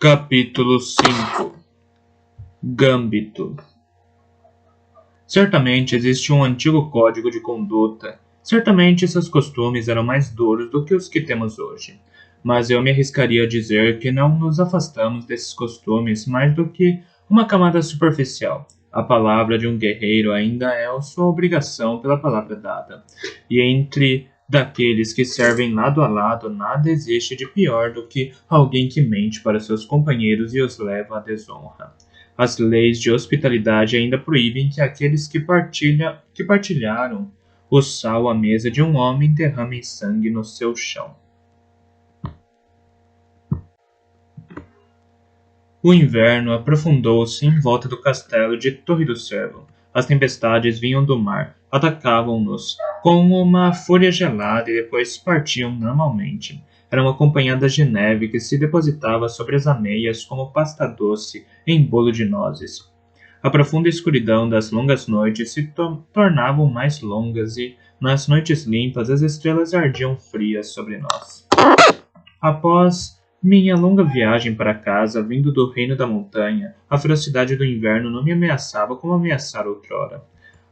Capítulo 5. Gâmbito. Certamente existe um antigo código de conduta. Certamente seus costumes eram mais duros do que os que temos hoje. Mas eu me arriscaria a dizer que não nos afastamos desses costumes mais do que uma camada superficial. A palavra de um guerreiro ainda é a sua obrigação pela palavra dada. E entre daqueles que servem lado a lado, nada existe de pior do que alguém que mente para seus companheiros e os leva à desonra. As leis de hospitalidade ainda proíbem que aqueles que partilharam o sal à mesa de um homem derramem sangue no seu chão. O inverno aprofundou-se em volta do castelo de Torre do Cervo. As tempestades vinham do mar, atacavam-nos com uma fúria gelada e depois partiam normalmente. Eram acompanhadas de neve que se depositava sobre as ameias como pasta doce em bolo de nozes. A profunda escuridão das longas noites se tornavam mais longas e, nas noites limpas, as estrelas ardiam frias sobre nós. Após minha longa viagem para casa, vindo do reino da montanha, a ferocidade do inverno não me ameaçava como ameaçara outrora.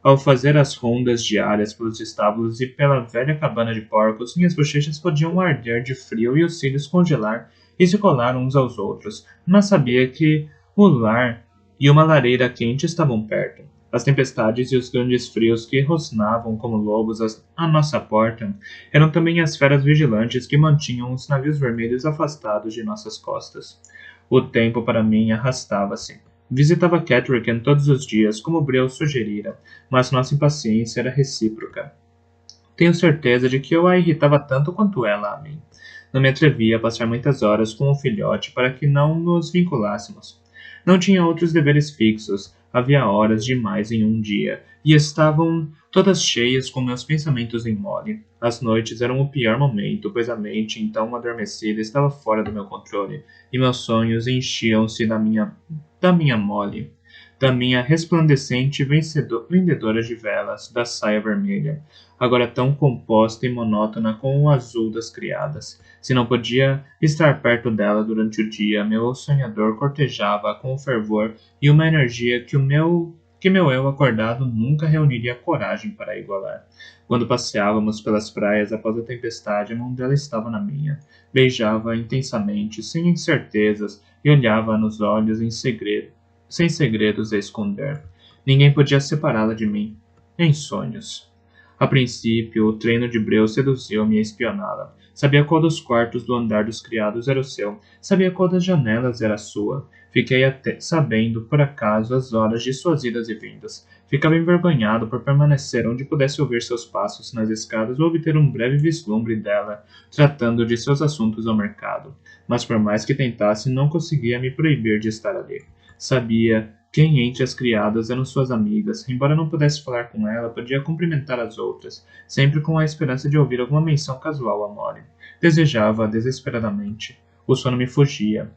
Ao fazer as rondas diárias pelos estábulos e pela velha cabana de porcos, minhas bochechas podiam arder de frio e os cílios congelar e se colar uns aos outros, mas sabia que o lar e uma lareira quente estavam perto. As tempestades e os grandes frios que rosnavam como lobos à nossa porta eram também as feras vigilantes que mantinham os navios vermelhos afastados de nossas costas. O tempo para mim arrastava-se. Visitava Cattericken todos os dias, como Breu sugerira, mas nossa impaciência era recíproca. Tenho certeza de que eu a irritava tanto quanto ela a mim. Não me atrevia a passar muitas horas com o filhote para que não nos vinculássemos. Não tinha outros deveres fixos, havia horas demais em um dia, e estavam todas cheias com meus pensamentos em mole. As noites eram o pior momento, pois a mente, então adormecida, estava fora do meu controle, e meus sonhos enchiam-se da minha mole, da minha resplandecente vendedora de velas, da saia vermelha, agora tão composta e monótona com o azul das criadas. Se não podia estar perto dela durante o dia, meu sonhador cortejava com fervor e uma energia que meu eu acordado nunca reuniria coragem para igualar. Quando passeávamos pelas praias após a tempestade, a mão dela estava na minha. Beijava intensamente, sem incertezas, e olhava nos olhos em segredo, sem segredos a esconder. Ninguém podia separá-la de mim, em sonhos. A princípio, o treino de Breu seduziu-me a espioná-la. Sabia qual dos quartos do andar dos criados era o seu. Sabia qual das janelas era a sua. Fiquei até sabendo, por acaso, as horas de suas idas e vindas. Ficava envergonhado por permanecer onde pudesse ouvir seus passos nas escadas ou obter um breve vislumbre dela, tratando de seus assuntos ao mercado. Mas por mais que tentasse, não conseguia me proibir de estar ali. Sabia quem entre as criadas eram suas amigas. Embora não pudesse falar com ela, podia cumprimentar as outras, sempre com a esperança de ouvir alguma menção casual a Molly. Desejava-a desesperadamente. O sono me fugia.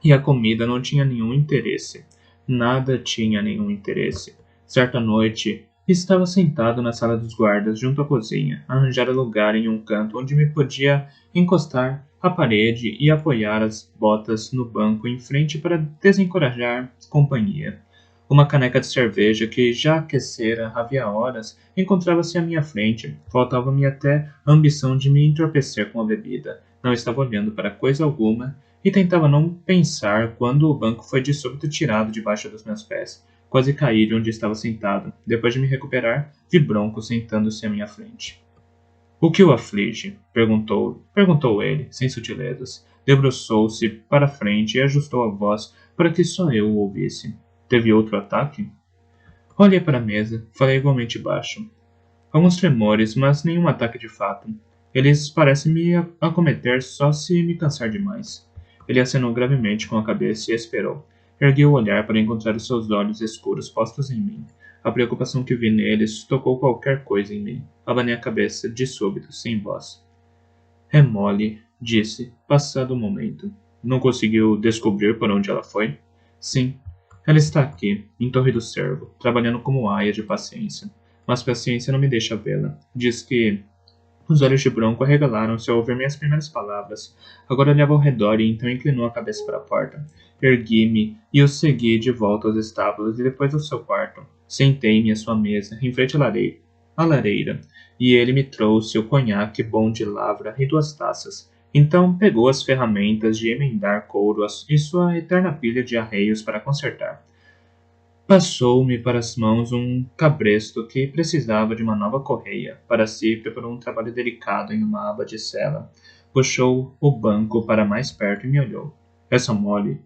E a comida não tinha nenhum interesse. Nada tinha nenhum interesse. Certa noite, estava sentado na sala dos guardas, junto à cozinha. Arranjara lugar em um canto onde me podia encostar à parede e apoiar as botas no banco em frente para desencorajar companhia. Uma caneca de cerveja que já aquecera havia horas encontrava-se à minha frente. Faltava-me até a ambição de me entorpecer com a bebida. Não estava olhando para coisa alguma e tentava não pensar quando o banco foi de súbito tirado debaixo dos meus pés. Quase caí de onde estava sentado. Depois de me recuperar, vi Bronco sentando-se à minha frente. O que o aflige? Perguntou ele, sem sutilezas. Debruçou-se para a frente e ajustou a voz para que só eu o ouvisse. Teve outro ataque? Olhei para a mesa, falei igualmente baixo. Alguns tremores, mas nenhum ataque de fato. Eles parecem me acometer só se me cansar demais. Ele acenou gravemente com a cabeça e esperou. Ergui o olhar para encontrar os seus olhos escuros postos em mim. A preocupação que vi neles tocou qualquer coisa em mim. Abanei a cabeça, de súbito, sem voz. É Molly, disse, passado um momento. Não conseguiu descobrir por onde ela foi? Sim. Ela está aqui, em Torre do Cervo, trabalhando como aia de paciência. Mas paciência não me deixa vê-la. Diz que Os olhos de Bronco arregalaram-se ao ouvir minhas primeiras palavras. Agora olhava ao redor e então inclinou a cabeça para a porta. Ergui-me e o segui de volta aos estábulos e depois ao seu quarto. Sentei-me à sua mesa, em frente à lareira, e ele me trouxe o conhaque bom de lavra e 2 taças. Então pegou as ferramentas de emendar couro e sua eterna pilha de arreios para consertar. Passou-me para as mãos um cabresto que precisava de uma nova correia. Para si, preparou um trabalho delicado em uma aba de sela. Puxou o banco para mais perto e me olhou. Essa mole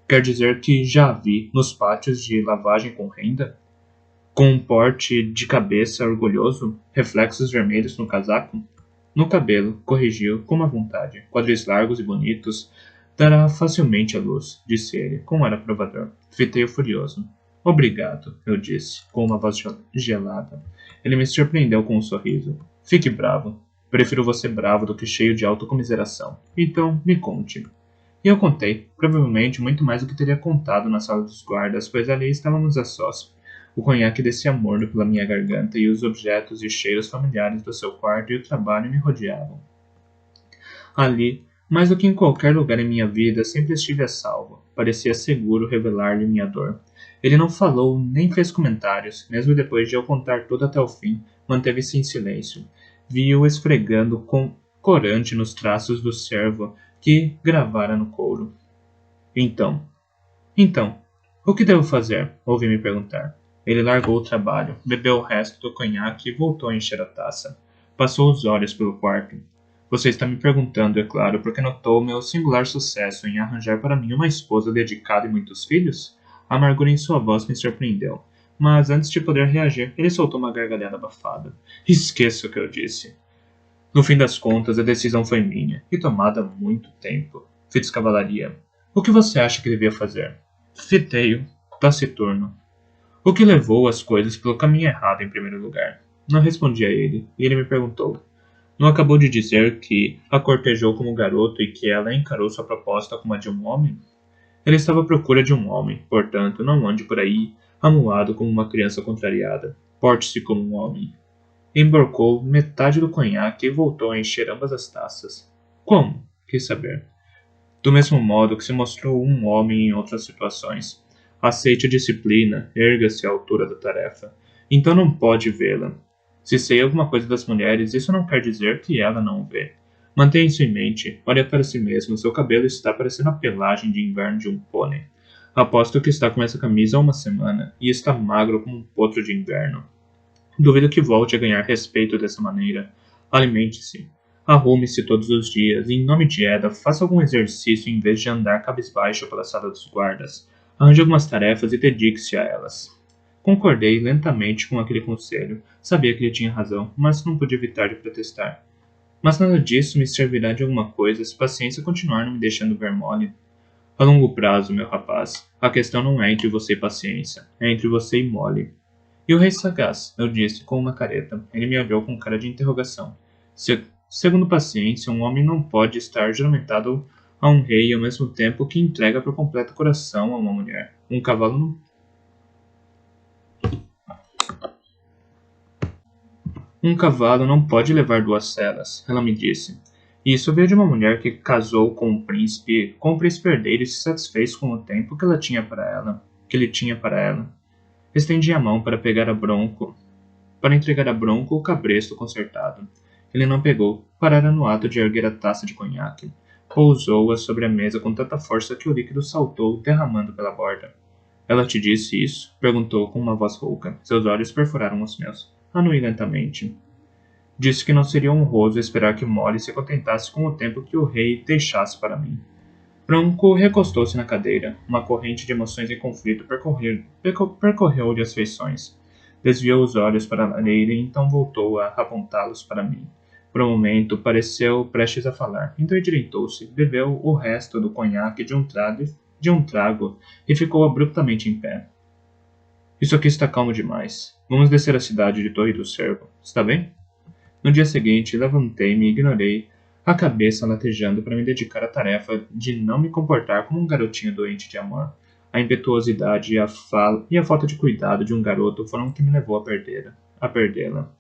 quer dizer que já a vi nos pátios de lavagem com renda? Com um porte de cabeça orgulhoso, reflexos vermelhos no casaco? No cabelo, corrigiu com uma vontade. Quadris largos e bonitos. Dará facilmente à luz, disse ele, com ar aprovador. Fitei-o furioso. Obrigado, eu disse, com uma voz gelada. Ele me surpreendeu com um sorriso. Fique bravo. Prefiro você bravo do que cheio de autocomiseração. Então, me conte. E eu contei, provavelmente muito mais do que teria contado na sala dos guardas, pois ali estávamos a sós. O conhaque descia morno pela minha garganta e os objetos e cheiros familiares do seu quarto e o trabalho me rodeavam. Ali, mais do que em qualquer lugar em minha vida, sempre estive a salvo. Parecia seguro revelar-lhe minha dor. Ele não falou nem fez comentários, mesmo depois de eu contar tudo até o fim, manteve-se em silêncio. Vi-o esfregando com corante nos traços do servo que gravara no couro. Então, o que devo fazer? Ouvi-me perguntar. Ele largou o trabalho, bebeu o resto do conhaque e voltou a encher a taça. Passou os olhos pelo quarto. Você está me perguntando, é claro, porque notou meu singular sucesso em arranjar para mim uma esposa dedicada e muitos filhos? A amargura em sua voz me surpreendeu. Mas antes de poder reagir, ele soltou uma gargalhada abafada. Esqueça o que eu disse. No fim das contas, a decisão foi minha, e tomada há muito tempo. Fiz cavalaria. O que você acha que devia fazer? Fitei-o, taciturno. O que levou as coisas pelo caminho errado em primeiro lugar? Não respondi a ele, e ele me perguntou. Não acabou de dizer que a cortejou como garoto e que ela encarou sua proposta como a de um homem? Ele estava à procura de um homem, portanto, não ande por aí, amuado como uma criança contrariada. Porte-se como um homem. Emborcou metade do conhaque e voltou a encher ambas as taças. Como? Quis saber. Do mesmo modo que se mostrou um homem em outras situações. Aceite a disciplina, erga-se à altura da tarefa. Então não pode vê-la. Se sei alguma coisa das mulheres, isso não quer dizer que ela não o vê. Mantenha isso em mente. Olha para si mesmo. Seu cabelo está parecendo a pelagem de inverno de um pônei. Aposto que está com essa camisa há uma semana e está magro como um potro de inverno. Duvido que volte a ganhar respeito dessa maneira. Alimente-se. Arrume-se todos os dias e, em nome de Eda, faça algum exercício em vez de andar cabisbaixo pela sala dos guardas. Arranje algumas tarefas e dedique-se a elas. Concordei lentamente com aquele conselho. Sabia que ele tinha razão, mas não pude evitar de protestar. Mas nada disso me servirá de alguma coisa se paciência continuar não me deixando ver mole. A longo prazo, meu rapaz, a questão não é entre você e paciência, é entre você e mole. E o rei sagaz, eu disse com uma careta. Ele me olhou com cara de interrogação. Segundo paciência, um homem não pode estar juramentado a um rei ao mesmo tempo que entrega por completo coração a uma mulher. Um cavalo não pode levar 2 celas, ela me disse. E isso veio de uma mulher que casou com um príncipe herdeiro e se satisfez com o tempo que ele tinha para ela. Estendi a mão para entregar a Bronco o cabresto consertado. Ele não pegou, parara no ato de erguer a taça de conhaque. Pousou-a sobre a mesa com tanta força que o líquido saltou, derramando pela borda. Ela te disse isso? Perguntou com uma voz rouca. Seus olhos perfuraram os meus. Anuí lentamente. Disse que não seria honroso esperar que Molly se contentasse com o tempo que o rei deixasse para mim. Bronco recostou-se na cadeira. Uma corrente de emoções em conflito percorreu-lhe as feições. Desviou os olhos para a lareira e então voltou a apontá-los para mim. Por um momento, pareceu prestes a falar. Então endireitou-se, bebeu o resto do conhaque de um trago e ficou abruptamente em pé. Isso aqui está calmo demais. Vamos descer a cidade de Torre do Cervo. Está bem? No dia seguinte, levantei-me e ignorei a cabeça latejando para me dedicar à tarefa de não me comportar como um garotinho doente de amor. A impetuosidade e a falta de cuidado de um garoto foram o que me levou a perdê-la.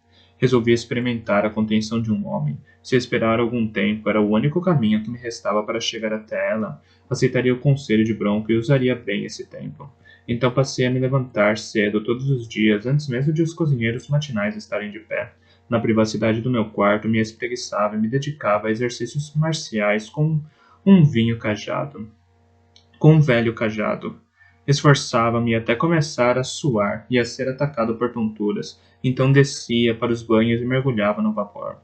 Resolvi experimentar a contenção de um homem. Se esperar algum tempo era o único caminho que me restava para chegar até ela, aceitaria o conselho de Bronco e usaria bem esse tempo. Então passei a me levantar cedo todos os dias, antes mesmo de os cozinheiros matinais estarem de pé. Na privacidade do meu quarto, me espreguiçava e me dedicava a exercícios marciais um vinho cajado, com um velho cajado. Esforçava-me até começar a suar e a ser atacado por tonturas, então descia para os banhos e mergulhava no vapor.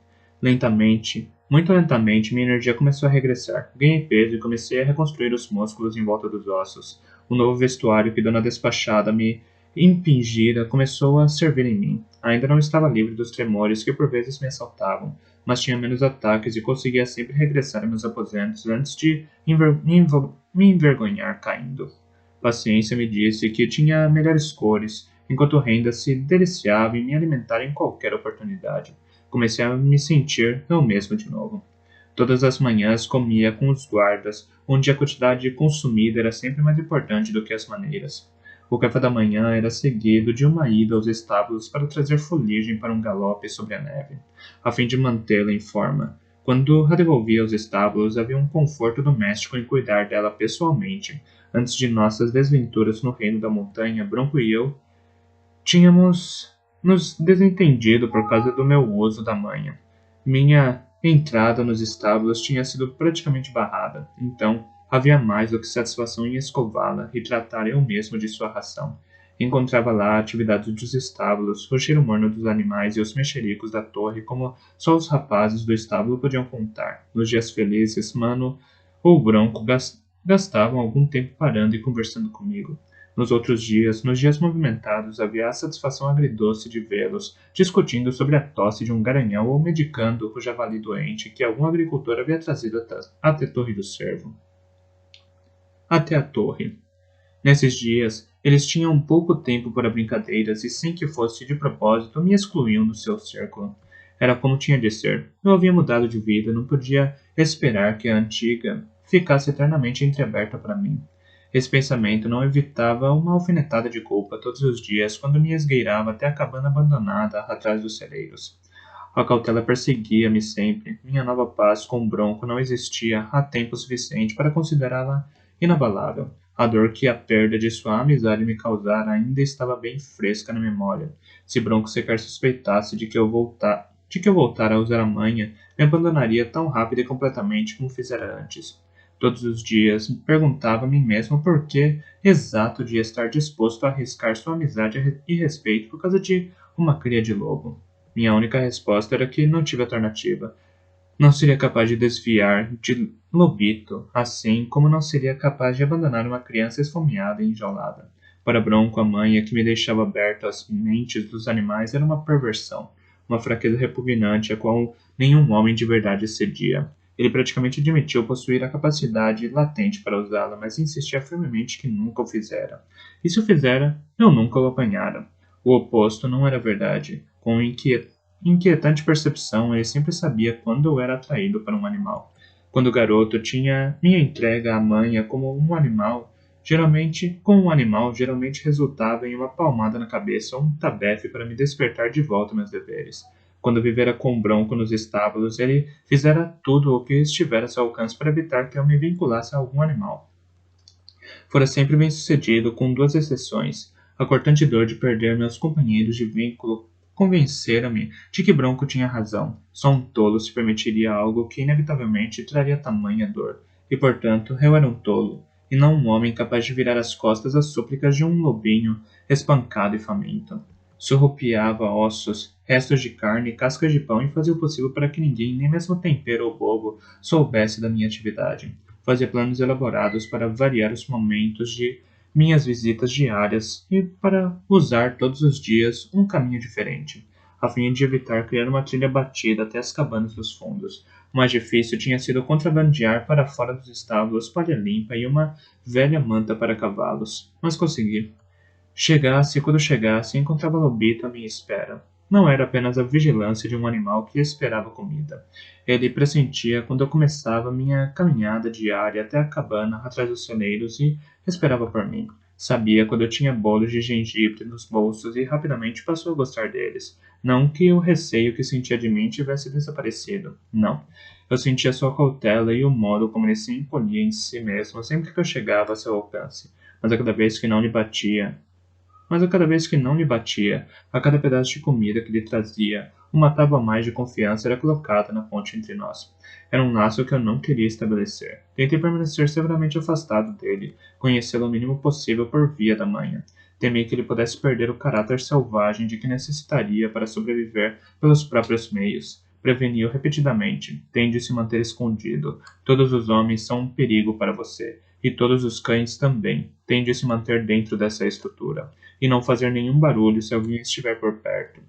Lentamente, muito lentamente, minha energia começou a regressar. Ganhei peso e comecei a reconstruir os músculos em volta dos ossos. O novo vestuário que Dona Despachada me impingira começou a servir em mim. Ainda não estava livre dos tremores que por vezes me assaltavam, mas tinha menos ataques e conseguia sempre regressar a meus aposentos antes de me envergonhar caindo. Paciência me disse que tinha melhores cores, enquanto Renda se deliciava em me alimentar em qualquer oportunidade. Comecei a me sentir eu mesmo de novo. Todas as manhãs comia com os guardas, onde a quantidade consumida era sempre mais importante do que as maneiras. O café da manhã era seguido de uma ida aos estábulos para trazer fuligem para um galope sobre a neve, a fim de mantê-la em forma. Quando a devolvia aos estábulos, havia um conforto doméstico em cuidar dela pessoalmente. Antes de nossas desventuras no reino da montanha, Bronco e eu tínhamos nos desentendido por causa do meu uso da manha. Minha entrada nos estábulos tinha sido praticamente barrada, então havia mais do que satisfação em escová-la e tratar eu mesmo de sua ração. Encontrava lá a atividade dos estábulos, o cheiro morno dos animais e os mexericos da torre como só os rapazes do estábulo podiam contar. Nos dias felizes, Mano ou Bronco gastavam algum tempo parando e conversando comigo. Nos outros dias, nos dias movimentados, havia a satisfação agridoce de vê-los, discutindo sobre a tosse de um garanhão ou medicando o javali doente que algum agricultor havia trazido até a Torre do Cervo. Até a torre. Nesses dias, eles tinham pouco tempo para brincadeiras e, sem que fosse de propósito, me excluíam do seu círculo. Era como tinha de ser. Eu havia mudado de vida, não podia esperar que a antiga ficasse eternamente entreaberta para mim. Esse pensamento não evitava uma alfinetada de culpa todos os dias quando me esgueirava até a cabana abandonada atrás dos celeiros. A cautela perseguia-me sempre. Minha nova paz com Bronco não existia há tempo suficiente para considerá-la inabalável. A dor que a perda de sua amizade me causara ainda estava bem fresca na memória. Se Bronco sequer suspeitasse de que eu voltara a usar a manha, me abandonaria tão rápida e completamente como fizera antes. Todos os dias perguntava a mim mesmo por que exato de estar disposto a arriscar sua amizade e respeito por causa de uma cria de lobo. Minha única resposta era que não tive alternativa. Não seria capaz de desviar de Lobito, assim como não seria capaz de abandonar uma criança esfomeada e enjaulada. Para Bronco, a manha que me deixava aberto às mentes dos animais era uma perversão, uma fraqueza repugnante a qual nenhum homem de verdade cedia. Ele praticamente admitiu possuir a capacidade latente para usá-la, mas insistia firmemente que nunca o fizera. E se o fizera, eu nunca o apanhara. O oposto não era verdade. Com inquietante percepção, ele sempre sabia quando eu era atraído para um animal. Quando garoto, tinha minha entrega à manha como um animal. Geralmente resultava em uma palmada na cabeça ou um tabefe para me despertar de volta meus deveres. Quando vivera com Bronco nos estábulos, ele fizera tudo o que estivera a seu alcance para evitar que eu me vinculasse a algum animal. Fora sempre bem sucedido, com duas exceções. A cortante dor de perder meus companheiros de vínculo convencera-me de que Bronco tinha razão. Só um tolo se permitiria algo que inevitavelmente traria tamanha dor. E, portanto, eu era um tolo, e não um homem capaz de virar as costas às súplicas de um lobinho espancado e faminto. Surrupiava ossos, restos de carne e cascas de pão e fazia o possível para que ninguém, nem mesmo o tempero ou bobo, soubesse da minha atividade. Fazia planos elaborados para variar os momentos de minhas visitas diárias e para usar todos os dias um caminho diferente, a fim de evitar criar uma trilha batida até as cabanas dos fundos. O mais difícil tinha sido contrabandear para fora dos estábulos palha limpa e uma velha manta para cavalos, mas consegui. Chegasse quando chegasse, encontrava Lobito à minha espera. Não era apenas a vigilância de um animal que esperava comida. Ele pressentia quando eu começava minha caminhada diária até a cabana atrás dos celeiros e esperava por mim. Sabia quando eu tinha bolos de gengibre nos bolsos e rapidamente passou a gostar deles. Não que o receio que sentia de mim tivesse desaparecido. Não. Eu sentia sua cautela e o modo como ele se encolhia em si mesmo sempre que eu chegava a seu alcance. Mas a cada vez que não lhe batia, a cada pedaço de comida que lhe trazia, uma tábua a mais de confiança era colocada na ponte entre nós. Era um laço que eu não queria estabelecer. Tentei permanecer severamente afastado dele, conhecê-lo o mínimo possível por via da manha. Temi que ele pudesse perder o caráter selvagem de que necessitaria para sobreviver pelos próprios meios. Preveniu repetidamente: tende se manter escondido. Todos os homens são um perigo para você. E todos os cães também. Tende se manter dentro dessa estrutura e não fazer nenhum barulho se alguém estiver por perto.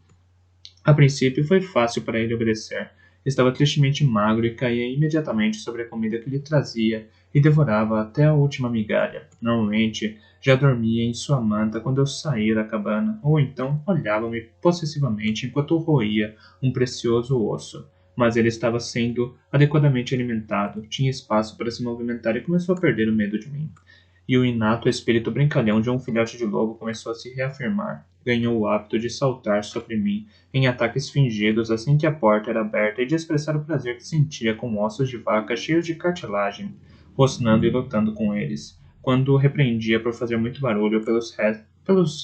A princípio foi fácil para ele obedecer. Estava tristemente magro e caía imediatamente sobre a comida que lhe trazia e devorava até a última migalha. Normalmente, já dormia em sua manta quando eu saía da cabana, ou então olhava-me possessivamente enquanto roía um precioso osso. Mas ele estava sendo adequadamente alimentado, tinha espaço para se movimentar e começou a perder o medo de mim. E o inato espírito brincalhão de um filhote de lobo começou a se reafirmar. Ganhou o hábito de saltar sobre mim em ataques fingidos assim que a porta era aberta e de expressar o prazer que sentia com ossos de vaca cheios de cartilagem, rosnando e lutando com eles. Quando o repreendia por fazer muito barulho pelos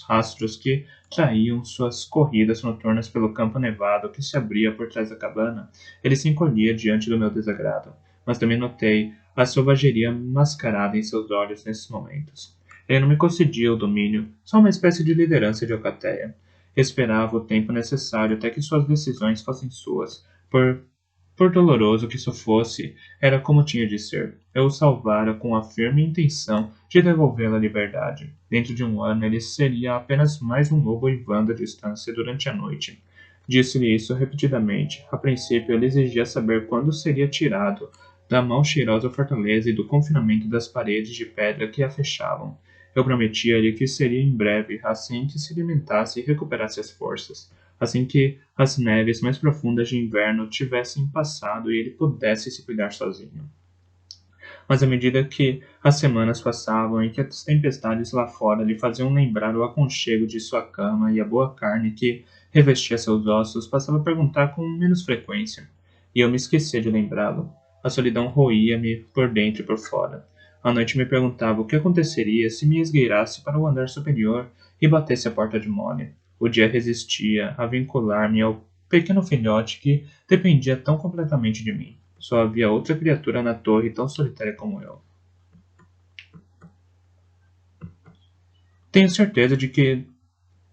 rastros que traíam suas corridas noturnas pelo campo nevado que se abria por trás da cabana, ele se encolhia diante do meu desagrado. Mas também notei a selvageria mascarada em seus olhos nesses momentos. Ele não me concedia o domínio, só uma espécie de liderança de alcateia. Esperava o tempo necessário até que suas decisões fossem suas. Por doloroso que isso fosse, era como tinha de ser. Eu o salvara com a firme intenção de devolvê-lo à liberdade. Dentro de um ano, ele seria apenas mais um lobo uivando à distância durante a noite. Disse-lhe isso repetidamente. A princípio, ele exigia saber quando seria tirado da mal cheirosa fortaleza e do confinamento das paredes de pedra que a fechavam. Eu prometia-lhe que seria em breve, assim que se alimentasse e recuperasse as forças, assim que as neves mais profundas de inverno tivessem passado e ele pudesse se cuidar sozinho. Mas à medida que as semanas passavam e que as tempestades lá fora lhe faziam lembrar o aconchego de sua cama e a boa carne que revestia seus ossos, passava a perguntar com menos frequência, e eu me esquecia de lembrá-lo. A solidão roía-me por dentro e por fora. À noite me perguntava o que aconteceria se me esgueirasse para o andar superior e batesse a porta de mole. O dia resistia a vincular-me ao pequeno filhote que dependia tão completamente de mim. Só havia outra criatura na torre tão solitária como eu. Tenho certeza de que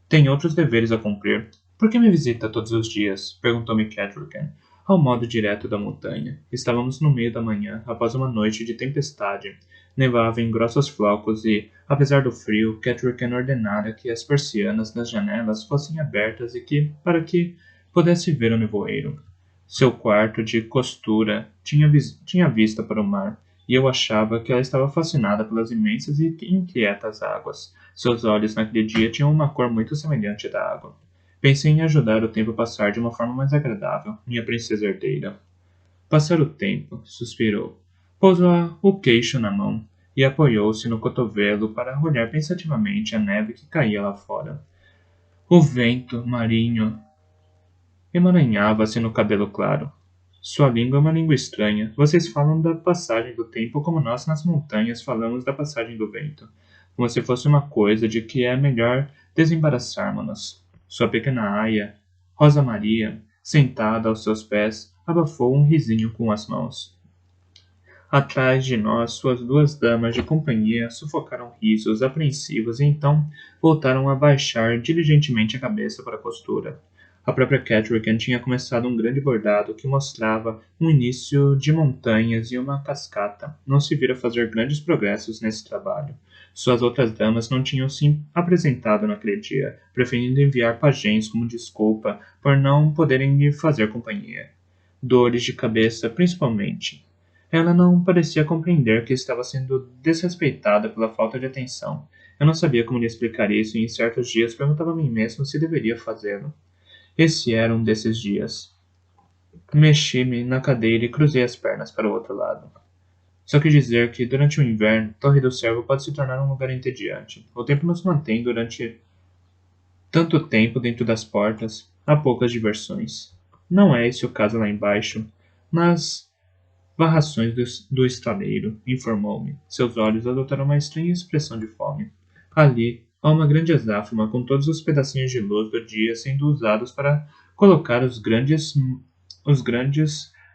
tem outros deveres a cumprir. Por que me visita todos os dias? Perguntou-me Catrican, ao modo direto da montanha. Estávamos no meio da manhã, após uma noite de tempestade. Nevava em grossos flocos e, apesar do frio, Catrican ordenara que as persianas das janelas fossem abertas para que pudesse ver o nevoeiro. Seu quarto de costura tinha vista para o mar, e eu achava que ela estava fascinada pelas imensas e inquietas águas. Seus olhos naquele dia tinham uma cor muito semelhante à da água. Pensei em ajudar o tempo a passar de uma forma mais agradável, minha princesa herdeira. Passar o tempo, suspirou. Pousou o queixo na mão e apoiou-se no cotovelo para olhar pensativamente a neve que caía lá fora. O vento marinho emaranhava-se no cabelo claro. Sua língua é uma língua estranha. Vocês falam da passagem do tempo como nós nas montanhas falamos da passagem do vento. Como se fosse uma coisa de que é melhor desembaraçarmos-nos. Sua pequena aia, Rosa Maria, sentada aos seus pés, abafou um risinho com as mãos. Atrás de nós, suas duas damas de companhia sufocaram risos apreensivos e então voltaram a baixar diligentemente a cabeça para a costura. A própria Catrican tinha começado um grande bordado que mostrava um início de montanhas e uma cascata. Não se vira fazer grandes progressos nesse trabalho. Suas outras damas não tinham se apresentado naquele dia, preferindo enviar pajens como desculpa por não poderem lhe fazer companhia. Dores de cabeça, principalmente. Ela não parecia compreender que estava sendo desrespeitada pela falta de atenção. Eu não sabia como lhe explicar isso e em certos dias perguntava a mim mesmo se deveria fazê-lo. Esse era um desses dias. Mexi-me na cadeira e cruzei as pernas para o outro lado. Só quis dizer que, durante o inverno, Torre do Cervo pode se tornar um lugar entediante. O tempo nos mantém durante tanto tempo dentro das portas, há poucas diversões. Não é esse o caso lá embaixo, nas varrações do estaleiro, informou-me. Seus olhos adotaram uma estranha expressão de fome. Ali, há uma grande azáfama com todos os pedacinhos de luz do dia sendo usados para colocar os grandes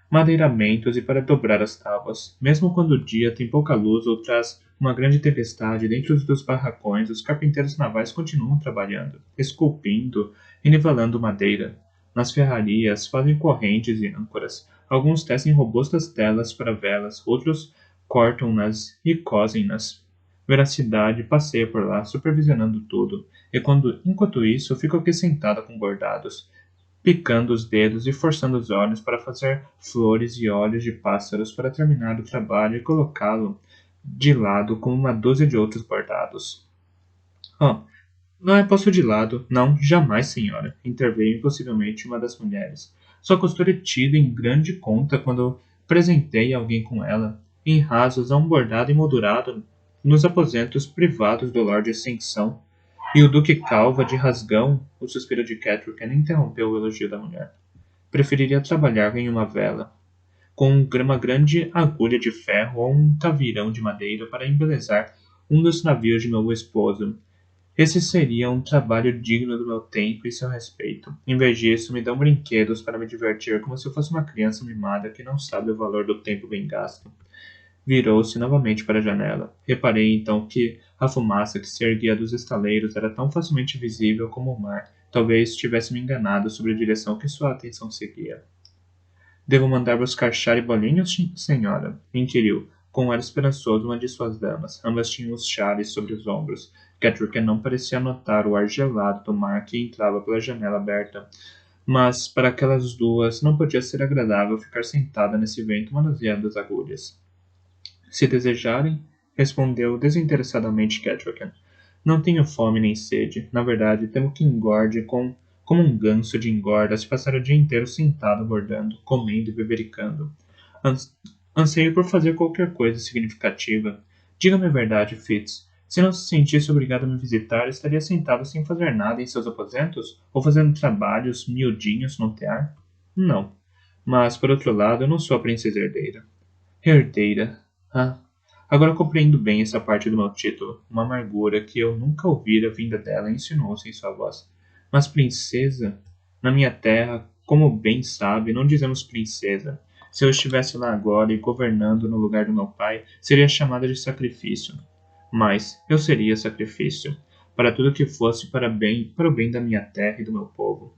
madeiramentos e para dobrar as tábuas. Mesmo quando o dia tem pouca luz ou traz uma grande tempestade dentro dos barracões, os carpinteiros navais continuam trabalhando, esculpindo e nivelando madeira. Nas ferrarias, fazem correntes e âncoras. Alguns tecem robustas telas para velas, outros cortam-nas e cosem-nas. Veracidade passeia por lá, supervisionando tudo, e enquanto isso, fico aqui sentada com bordados, picando os dedos e forçando os olhos para fazer flores e olhos de pássaros para terminar o trabalho e colocá-lo de lado com uma dúzia de outros bordados. Oh, não é posto de lado, não, jamais, senhora, interveio impossivelmente uma das mulheres. Sua costura é tida em grande conta quando presentei alguém com ela, em rasos a um bordado emoldurado nos aposentos privados do Lord Ascensão, e o Duque Calva de Rasgão, o suspiro de Catherine interrompeu o elogio da mulher. Preferiria trabalhar em uma vela, com uma grande agulha de ferro ou um tavirão de madeira para embelezar um dos navios de meu esposo. Esse seria um trabalho digno do meu tempo e seu respeito. Em vez disso, me dão brinquedos para me divertir como se eu fosse uma criança mimada que não sabe o valor do tempo bem gasto. Virou-se novamente para a janela. Reparei então que a fumaça que se erguia dos estaleiros era tão facilmente visível como o mar. Talvez tivesse me enganado sobre a direção que sua atenção seguia. Devo mandar buscar chá e bolinhos, senhora? Inquiriu, com um ar esperançoso uma de suas damas. Ambas tinham os chares sobre os ombros. Catherine não parecia notar o ar gelado do mar que entrava pela janela aberta. Mas, para aquelas duas, não podia ser agradável ficar sentada nesse vento manuseando as agulhas. Se desejarem, respondeu desinteressadamente Catherine. Não tenho fome nem sede. Na verdade, temo que engorde como um ganso de engorda se passar o dia inteiro sentado bordando, comendo e bebericando. Anseio por fazer qualquer coisa significativa. Diga-me a verdade, Fitz. Se não se sentisse obrigado a me visitar, estaria sentado sem fazer nada em seus aposentos? Ou fazendo trabalhos miudinhos no tear? Não. Mas, por outro lado, eu não sou a princesa herdeira. Herdeira. Ah, agora compreendo bem essa parte do meu título. Uma amargura que eu nunca ouvira vinda dela insinuou-se em sua voz. Mas princesa? Na minha terra, como bem sabe, não dizemos princesa. Se eu estivesse lá agora e governando no lugar do meu pai, seria chamada de sacrifício. Mas eu seria sacrifício, para tudo que fosse para o bem da minha terra e do meu povo.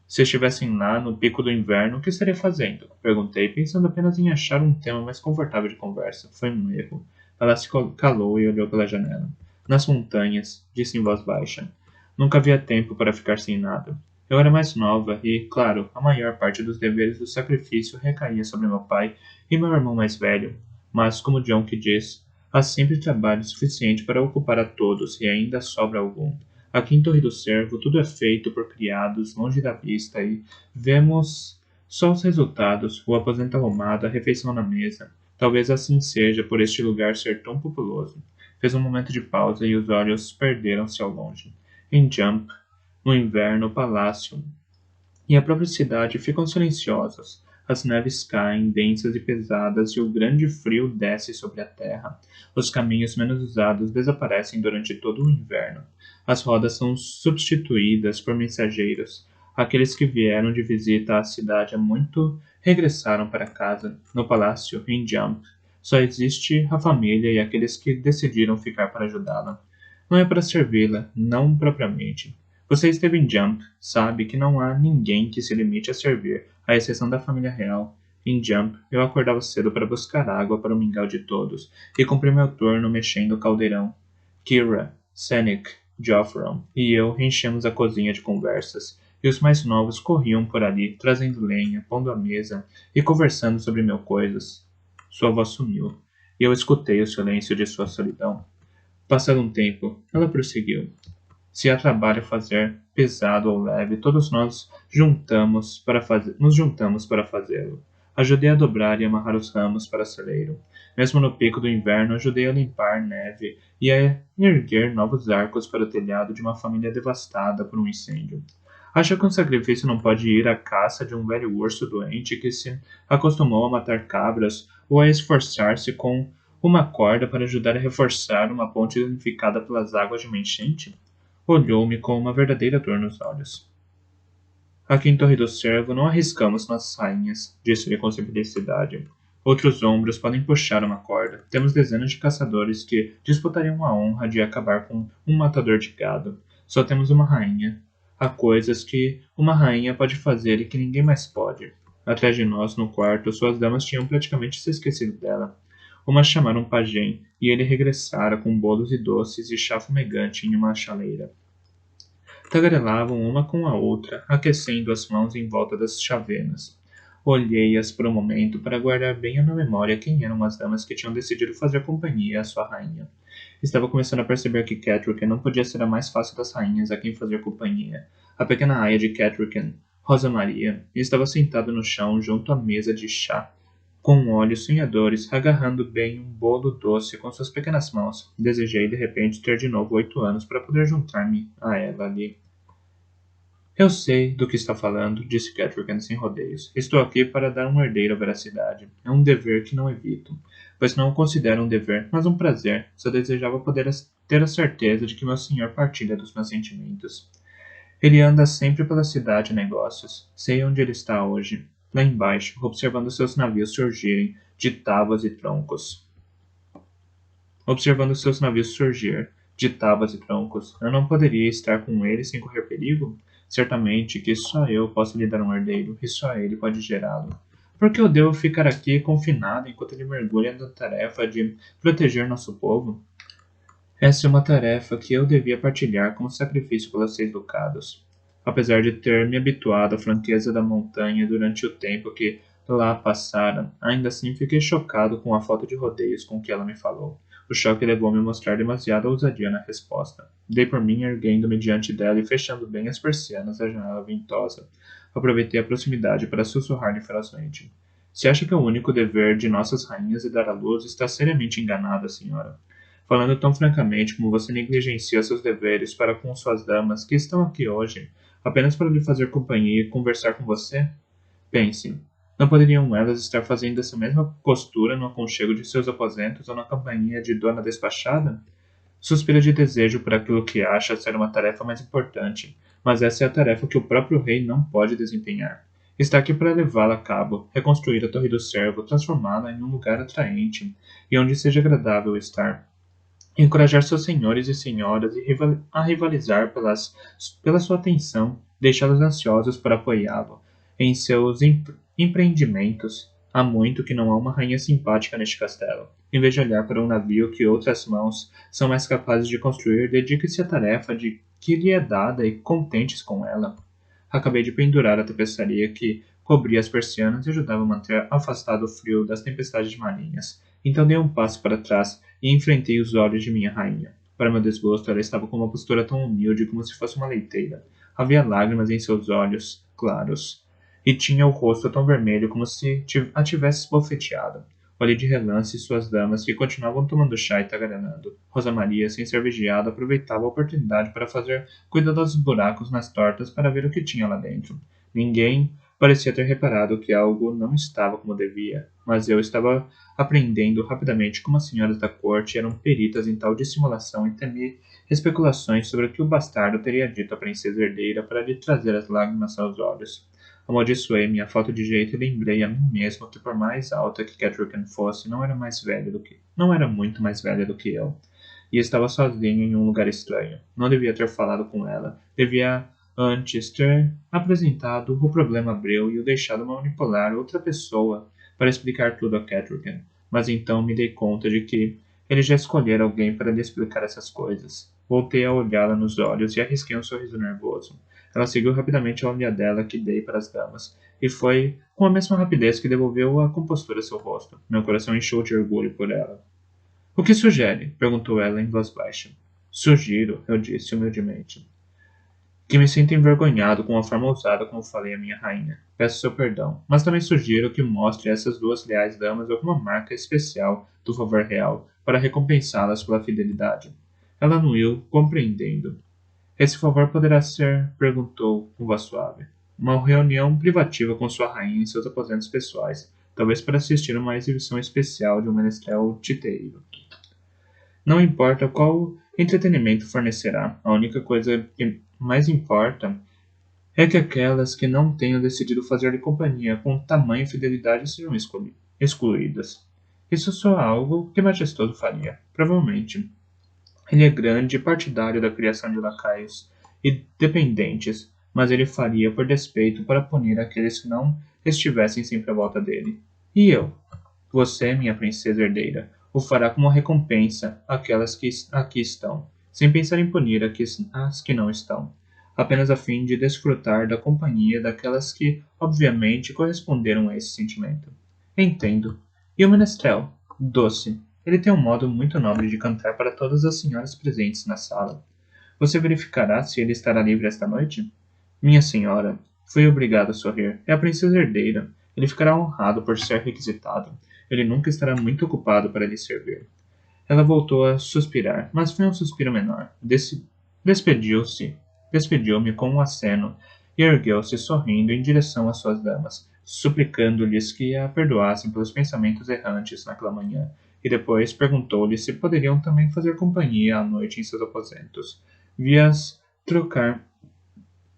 Se estivessem lá no pico do inverno, o que estaria fazendo? Perguntei, pensando apenas em achar um tema mais confortável de conversa. Foi um erro. Ela se calou e olhou pela janela. Nas montanhas, disse em voz baixa. Nunca havia tempo para ficar sem nada. Eu era mais nova e, claro, a maior parte dos deveres do sacrifício recaía sobre meu pai e meu irmão mais velho. Mas, como John que diz, há sempre trabalho suficiente para ocupar a todos e ainda sobra algum. Aqui em Torre do Cervo, tudo é feito por criados, longe da vista, e vemos só os resultados, o aposento arrumado, a refeição na mesa. Talvez assim seja por este lugar ser tão populoso. Fez um momento de pausa e os olhos perderam-se ao longe. Em Jump, no inverno, o palácio e a própria cidade ficam silenciosas. As neves caem, densas e pesadas, e o grande frio desce sobre a terra. Os caminhos menos usados desaparecem durante todo o inverno. As rodas são substituídas por mensageiros. Aqueles que vieram de visita à cidade há muito regressaram para casa. No palácio, em Jump, só existe a família e aqueles que decidiram ficar para ajudá-la. Não é para servi-la, não propriamente. Você esteve em Jump, sabe que não há ninguém que se limite a servir, à exceção da família real. Em Jump, eu acordava cedo para buscar água para o mingau de todos, e cumpri meu turno mexendo o caldeirão. Kira, Senik, Joffron e eu enchemos a cozinha de conversas, e os mais novos corriam por ali, trazendo lenha, pondo a mesa e conversando sobre mil coisas. Sua voz sumiu, e eu escutei o silêncio de sua solidão. Passado um tempo, ela prosseguiu. Se há trabalho a fazer, pesado ou leve, todos nós nos juntamos para fazê-lo. Ajudei a dobrar e amarrar os ramos para o celeiro. Mesmo no pico do inverno, ajudei a limpar neve e a erguer novos arcos para o telhado de uma família devastada por um incêndio. Acha que um sacrifício não pode ir à caça de um velho urso doente que se acostumou a matar cabras ou a esforçar-se com uma corda para ajudar a reforçar uma ponte danificada pelas águas de uma enchente? Olhou-me com uma verdadeira dor nos olhos. Aqui em Torre do Cervo não arriscamos nossas rainhas, disse-lhe com simplicidade. Outros ombros podem puxar uma corda. Temos dezenas de caçadores que disputariam a honra de acabar com um matador de gado. Só temos uma rainha. Há coisas que uma rainha pode fazer e que ninguém mais pode. Atrás de nós, no quarto, suas damas tinham praticamente se esquecido dela. Uma chamara um pajem, e ele regressara com bolos e doces e chá fumegante em uma chaleira. Tagarelavam uma com a outra, aquecendo as mãos em volta das chavenas. Olhei-as por um momento para guardar bem na memória quem eram as damas que tinham decidido fazer companhia à sua rainha. Estava começando a perceber que Catrican não podia ser a mais fácil das rainhas a quem fazer companhia. A pequena aia de Catrican, Rosa Maria, estava sentada no chão junto à mesa de chá, com olhos sonhadores, agarrando bem um bolo doce com suas pequenas mãos. Desejei de repente ter de novo 8 anos para poder juntar-me a ela ali. Eu sei do que está falando, disse Catrican sem rodeios. Estou aqui para dar um herdeiro à veracidade. É um dever que não evito, pois não o considero um dever, mas um prazer. Só desejava poder ter a certeza de que meu senhor partilha dos meus sentimentos. Ele anda sempre pela cidade a negócios. Sei onde ele está hoje. Lá embaixo, observando seus navios surgirem de tábuas e troncos. Observando seus navios surgir de tábuas e troncos, eu não poderia estar com ele sem correr perigo? Certamente que só eu posso lhe dar um herdeiro, e só ele pode gerá-lo. Por que eu devo ficar aqui confinado enquanto ele mergulha na tarefa de proteger nosso povo? Essa é uma tarefa que eu devia partilhar como sacrifício pelos 6 ducados. Apesar de ter me habituado à franqueza da montanha durante o tempo que lá passara, ainda assim fiquei chocado com a falta de rodeios com que ela me falou. O choque levou-me a mostrar demasiada ousadia na resposta. Dei por mim erguendo-me diante dela e fechando bem as persianas da janela ventosa. Aproveitei a proximidade para sussurrar-lhe ferozmente. Se acha que o único dever de nossas rainhas é dar à luz, está seriamente enganada, senhora. Falando tão francamente como você negligencia seus deveres para com suas damas que estão aqui hoje, apenas para lhe fazer companhia e conversar com você? Pense, não poderiam elas estar fazendo essa mesma costura no aconchego de seus aposentos ou na companhia de dona despachada? Suspira de desejo por aquilo que acha ser uma tarefa mais importante, mas essa é a tarefa que o próprio rei não pode desempenhar. Está aqui para levá-la a cabo, reconstruir a Torre do Cervo, transformá-la em um lugar atraente e onde seja agradável estar. Encorajar seus senhores e senhoras a rivalizar pela sua atenção, deixá-los ansiosos por apoiá-lo em seus empreendimentos. Há muito que não há uma rainha simpática neste castelo. Em vez de olhar para um navio que outras mãos são mais capazes de construir, dedique-se à tarefa de que lhe é dada e contente-se com ela. Acabei de pendurar a tapeçaria que cobria as persianas e ajudava a manter afastado o frio das tempestades marinhas. Então dei um passo para trás e enfrentei os olhos de minha rainha. Para meu desgosto, ela estava com uma postura tão humilde como se fosse uma leiteira. Havia lágrimas em seus olhos claros, e tinha o rosto tão vermelho como se a tivesse esbofeteado. Olhei de relance suas damas, que continuavam tomando chá e tagarelando. Rosa Maria, sem ser vigiada, aproveitava a oportunidade para fazer cuidadosos buracos nas tortas para ver o que tinha lá dentro. Ninguém parecia ter reparado que algo não estava como devia, mas eu estava aprendendo rapidamente como as senhoras da corte eram peritas em tal dissimulação e temi especulações sobre o que o bastardo teria dito à princesa herdeira para lhe trazer as lágrimas aos olhos. Amaldiçoei minha falta de jeito e lembrei a mim mesmo que por mais alta que Catrican fosse, não era muito mais velha do que eu. E estava sozinho em um lugar estranho. Não devia ter falado com ela. Devia antes ter apresentado o problema Abreu e o deixado manipular outra pessoa para explicar tudo a Catrican. Mas então me dei conta de que ele já escolhera alguém para lhe explicar essas coisas. Voltei a olhá-la nos olhos e arrisquei um sorriso nervoso. Ela seguiu rapidamente a olhadela que dei para as damas, e foi com a mesma rapidez que devolveu a compostura a seu rosto. Meu coração inchou de orgulho por ela. O que sugere? Perguntou ela em voz baixa. Sugiro, eu disse humildemente. que me sinto envergonhado com a forma ousada como falei à minha rainha. Peço seu perdão, mas também sugiro que mostre a essas duas leais damas alguma marca especial do favor real para recompensá-las pela fidelidade. Ela anuiu, compreendendo. Esse favor poderá ser, perguntou com voz suave, uma reunião privativa com sua rainha em seus aposentos pessoais, talvez para assistir a uma exibição especial de um menestrel titeiro. Não importa qual entretenimento fornecerá, a única coisa que mais importa é que aquelas que não tenham decidido fazer-lhe companhia com tamanha fidelidade sejam excluídas. Isso só é algo que Majestoso faria, provavelmente. Ele é grande e partidário da criação de lacaios e dependentes, mas ele faria por despeito para punir aqueles que não estivessem sempre à volta dele. E eu? Você, minha princesa herdeira, o fará como recompensa àquelas que aqui estão, sem pensar em punir as que não estão, apenas a fim de desfrutar da companhia daquelas que, obviamente, corresponderam a esse sentimento. Entendo. E o menestrel? Doce. Ele tem um modo muito nobre de cantar para todas as senhoras presentes na sala. Você verificará se ele estará livre esta noite? Minha senhora, fui obrigado a sorrir. É a princesa herdeira. Ele ficará honrado por ser requisitado. Ele nunca estará muito ocupado para lhe servir. Ela voltou a suspirar, mas foi um suspiro menor. Despediu-me com um aceno e ergueu-se sorrindo em direção às suas damas, suplicando-lhes que a perdoassem pelos pensamentos errantes naquela manhã, e depois perguntou-lhes se poderiam também fazer companhia à noite em seus aposentos. Vi-as trocar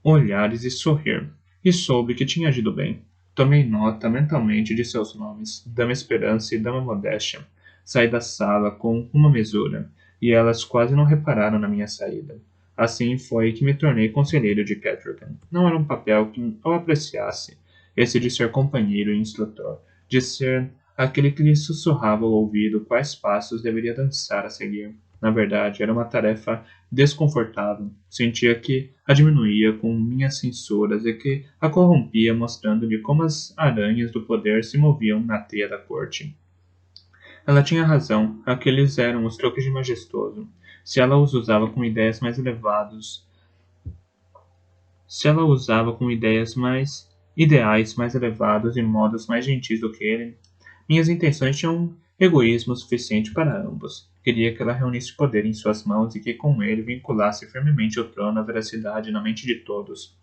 olhares e sorrir, e soube que tinha agido bem. Tomei nota mentalmente de seus nomes, Dama Esperança e Dama Modéstia. Saí da sala com uma mesura, e elas quase não repararam na minha saída. Assim foi que me tornei conselheiro de Catrican. Não era um papel que eu apreciasse, esse de ser companheiro e instrutor, de ser aquele que lhe sussurrava ao ouvido quais passos deveria dançar a seguir. Na verdade, era uma tarefa desconfortável. Sentia que a diminuía com minhas censuras e que a corrompia mostrando-lhe como as aranhas do poder se moviam na teia da corte. Ela tinha razão, aqueles eram os truques de Majestoso. Se ela os usava com ideias mais elevadas, se ela usava com ideais mais elevados e modos mais gentis do que ele, minhas intenções tinham egoísmo suficiente para ambos. Queria que ela reunisse poder em suas mãos e que com ele vinculasse firmemente o trono à veracidade na mente de todos.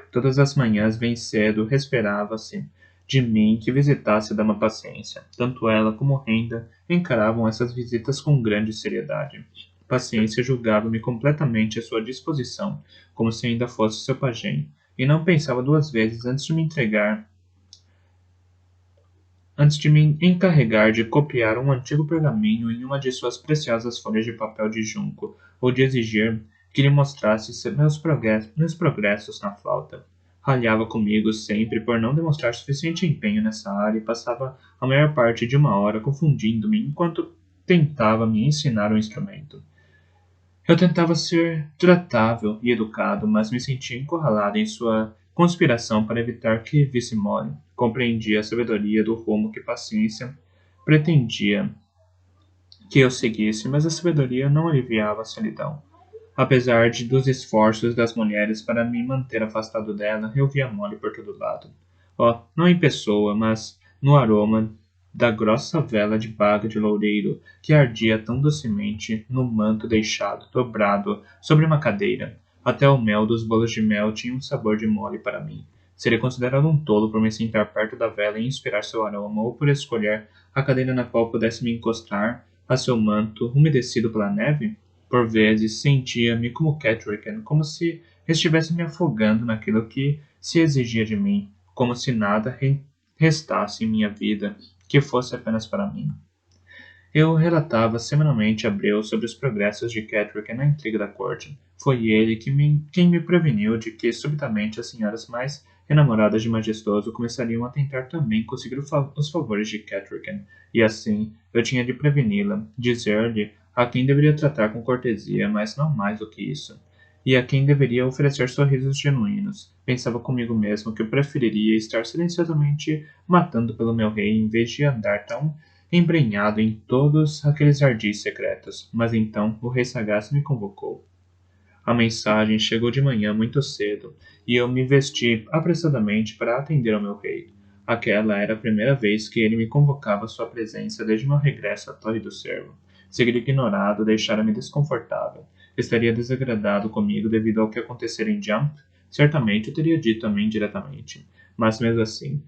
Todas as manhãs, bem cedo, esperava-se de mim que visitasse a Dama Paciência. Tanto ela como Renda encaravam essas visitas com grande seriedade. Paciência julgava-me completamente à sua disposição, como se ainda fosse seu pajem, e não pensava duas vezes antes de me encarregar de copiar um antigo pergaminho em uma de suas preciosas folhas de papel de junco, ou de exigir que lhe mostrasse meus progressos na flauta. Ralhava comigo sempre por não demonstrar suficiente empenho nessa área e passava a maior parte de uma hora confundindo-me enquanto tentava me ensinar o instrumento. Eu tentava ser tratável e educado, mas me sentia encurralado em sua conspiração para evitar que visse mole. Compreendia a sabedoria do rumo que Paciência pretendia que eu seguisse, mas a sabedoria não aliviava a solidão. Apesar dos esforços das mulheres para me manter afastado dela, eu via mole por todo lado. Oh, não em pessoa, mas no aroma da grossa vela de baga de loureiro que ardia tão docemente no manto deixado dobrado sobre uma cadeira. Até o mel dos bolos de mel tinha um sabor de mole para mim. Seria considerado um tolo por me sentar perto da vela e inspirar seu aroma, ou por escolher a cadeira na qual pudesse me encostar a seu manto umedecido pela neve? Por vezes sentia-me como Catrican, como se estivesse me afogando naquilo que se exigia de mim, como se nada restasse em minha vida que fosse apenas para mim. Eu relatava semanalmente a Breu sobre os progressos de Catrican na intriga da corte. Foi ele quem me preveniu de que subitamente as senhoras mais enamoradas de Majestoso começariam a tentar também conseguir os favores de Catrican, e assim eu tinha de preveni-la, dizer-lhe a quem deveria tratar com cortesia, mas não mais do que isso, e a quem deveria oferecer sorrisos genuínos. Pensava comigo mesmo que eu preferiria estar silenciosamente matando pelo meu rei em vez de andar tão embrenhado em todos aqueles ardis secretos. Mas então o rei sagaz me convocou. A mensagem chegou de manhã muito cedo, e eu me vesti apressadamente para atender ao meu rei. Aquela era a primeira vez que ele me convocava à sua presença desde meu regresso à Torre do Cervo. Ser ignorado deixara-me desconfortável. Estaria desagradado comigo devido ao que acontecera em Jump? Certamente eu teria dito a mim diretamente. Mas mesmo assim,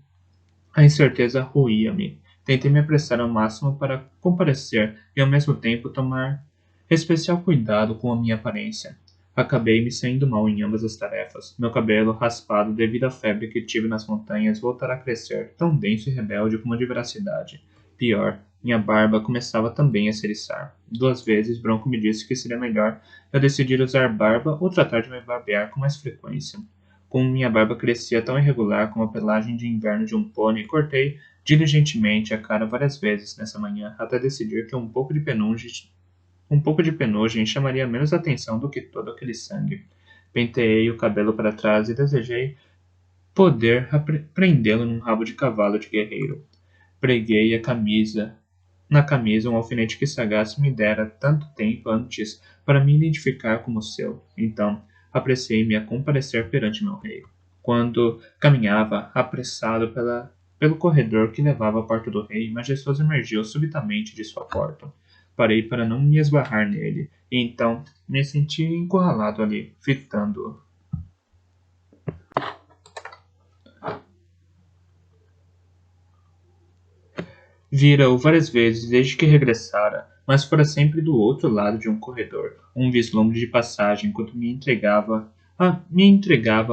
a incerteza roía-me. Tentei me apressar ao máximo para comparecer e ao mesmo tempo tomar especial cuidado com a minha aparência. Acabei me saindo mal em ambas as tarefas. Meu cabelo, raspado devido à febre que tive nas montanhas, voltara a crescer, tão denso e rebelde como de veracidade. Pior, minha barba começava também a se eriçar. 2 vezes Bronco me disse que seria melhor eu decidir usar barba ou tratar de me barbear com mais frequência. Como minha barba crescia tão irregular como a pelagem de inverno de um pônei, cortei diligentemente a cara várias vezes nessa manhã, até decidir que um pouco de penugem chamaria menos atenção do que todo aquele sangue. Penteei o cabelo para trás e desejei poder prendê-lo num rabo de cavalo de guerreiro. Preguei na camisa um alfinete que Sagaz me dera tanto tempo antes para me identificar como seu. Então, apressei-me a comparecer perante meu rei. Quando caminhava, apressado pelo corredor que levava à porta do rei, majestoso emergiu subitamente de sua porta. Parei para não me esbarrar nele, e então me senti encurralado ali, fitando-o. Vira-o várias vezes desde que regressara, mas fora sempre do outro lado de um corredor, um vislumbre de passagem enquanto me entregava a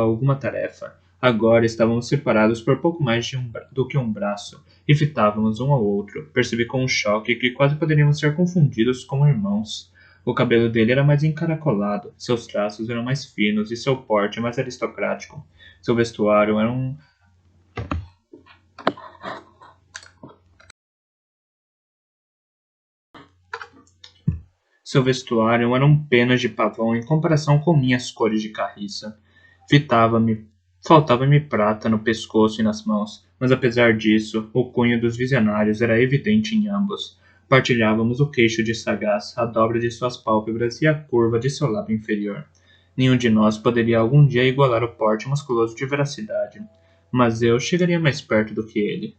alguma tarefa. Agora estávamos separados por pouco mais do que um braço, e fitávamos um ao outro. Percebi com um choque que quase poderíamos ser confundidos como irmãos. O cabelo dele era mais encaracolado, seus traços eram mais finos e seu porte mais aristocrático. Seu vestuário era um Seu vestuário eram penas de pavão em comparação com minhas cores de carriça. Fitava-me, faltava-me prata no pescoço e nas mãos, mas apesar disso, o cunho dos visionários era evidente em ambos. Partilhávamos o queixo de Sagaz, a dobra de suas pálpebras e a curva de seu lábio inferior. Nenhum de nós poderia algum dia igualar o porte musculoso de veracidade, mas eu chegaria mais perto do que ele.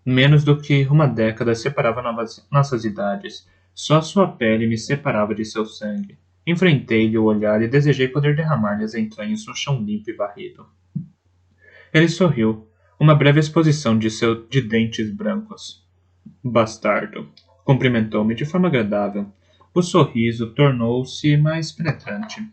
Menos do que uma década separava nossas idades. Só sua pele me separava de seu sangue. Enfrentei-lhe o olhar e desejei poder derramar-lhe as entranhas no chão limpo e varrido. Ele sorriu. Uma breve exposição de dentes brancos. Bastardo. Cumprimentou-me de forma agradável. O sorriso tornou-se mais penetrante.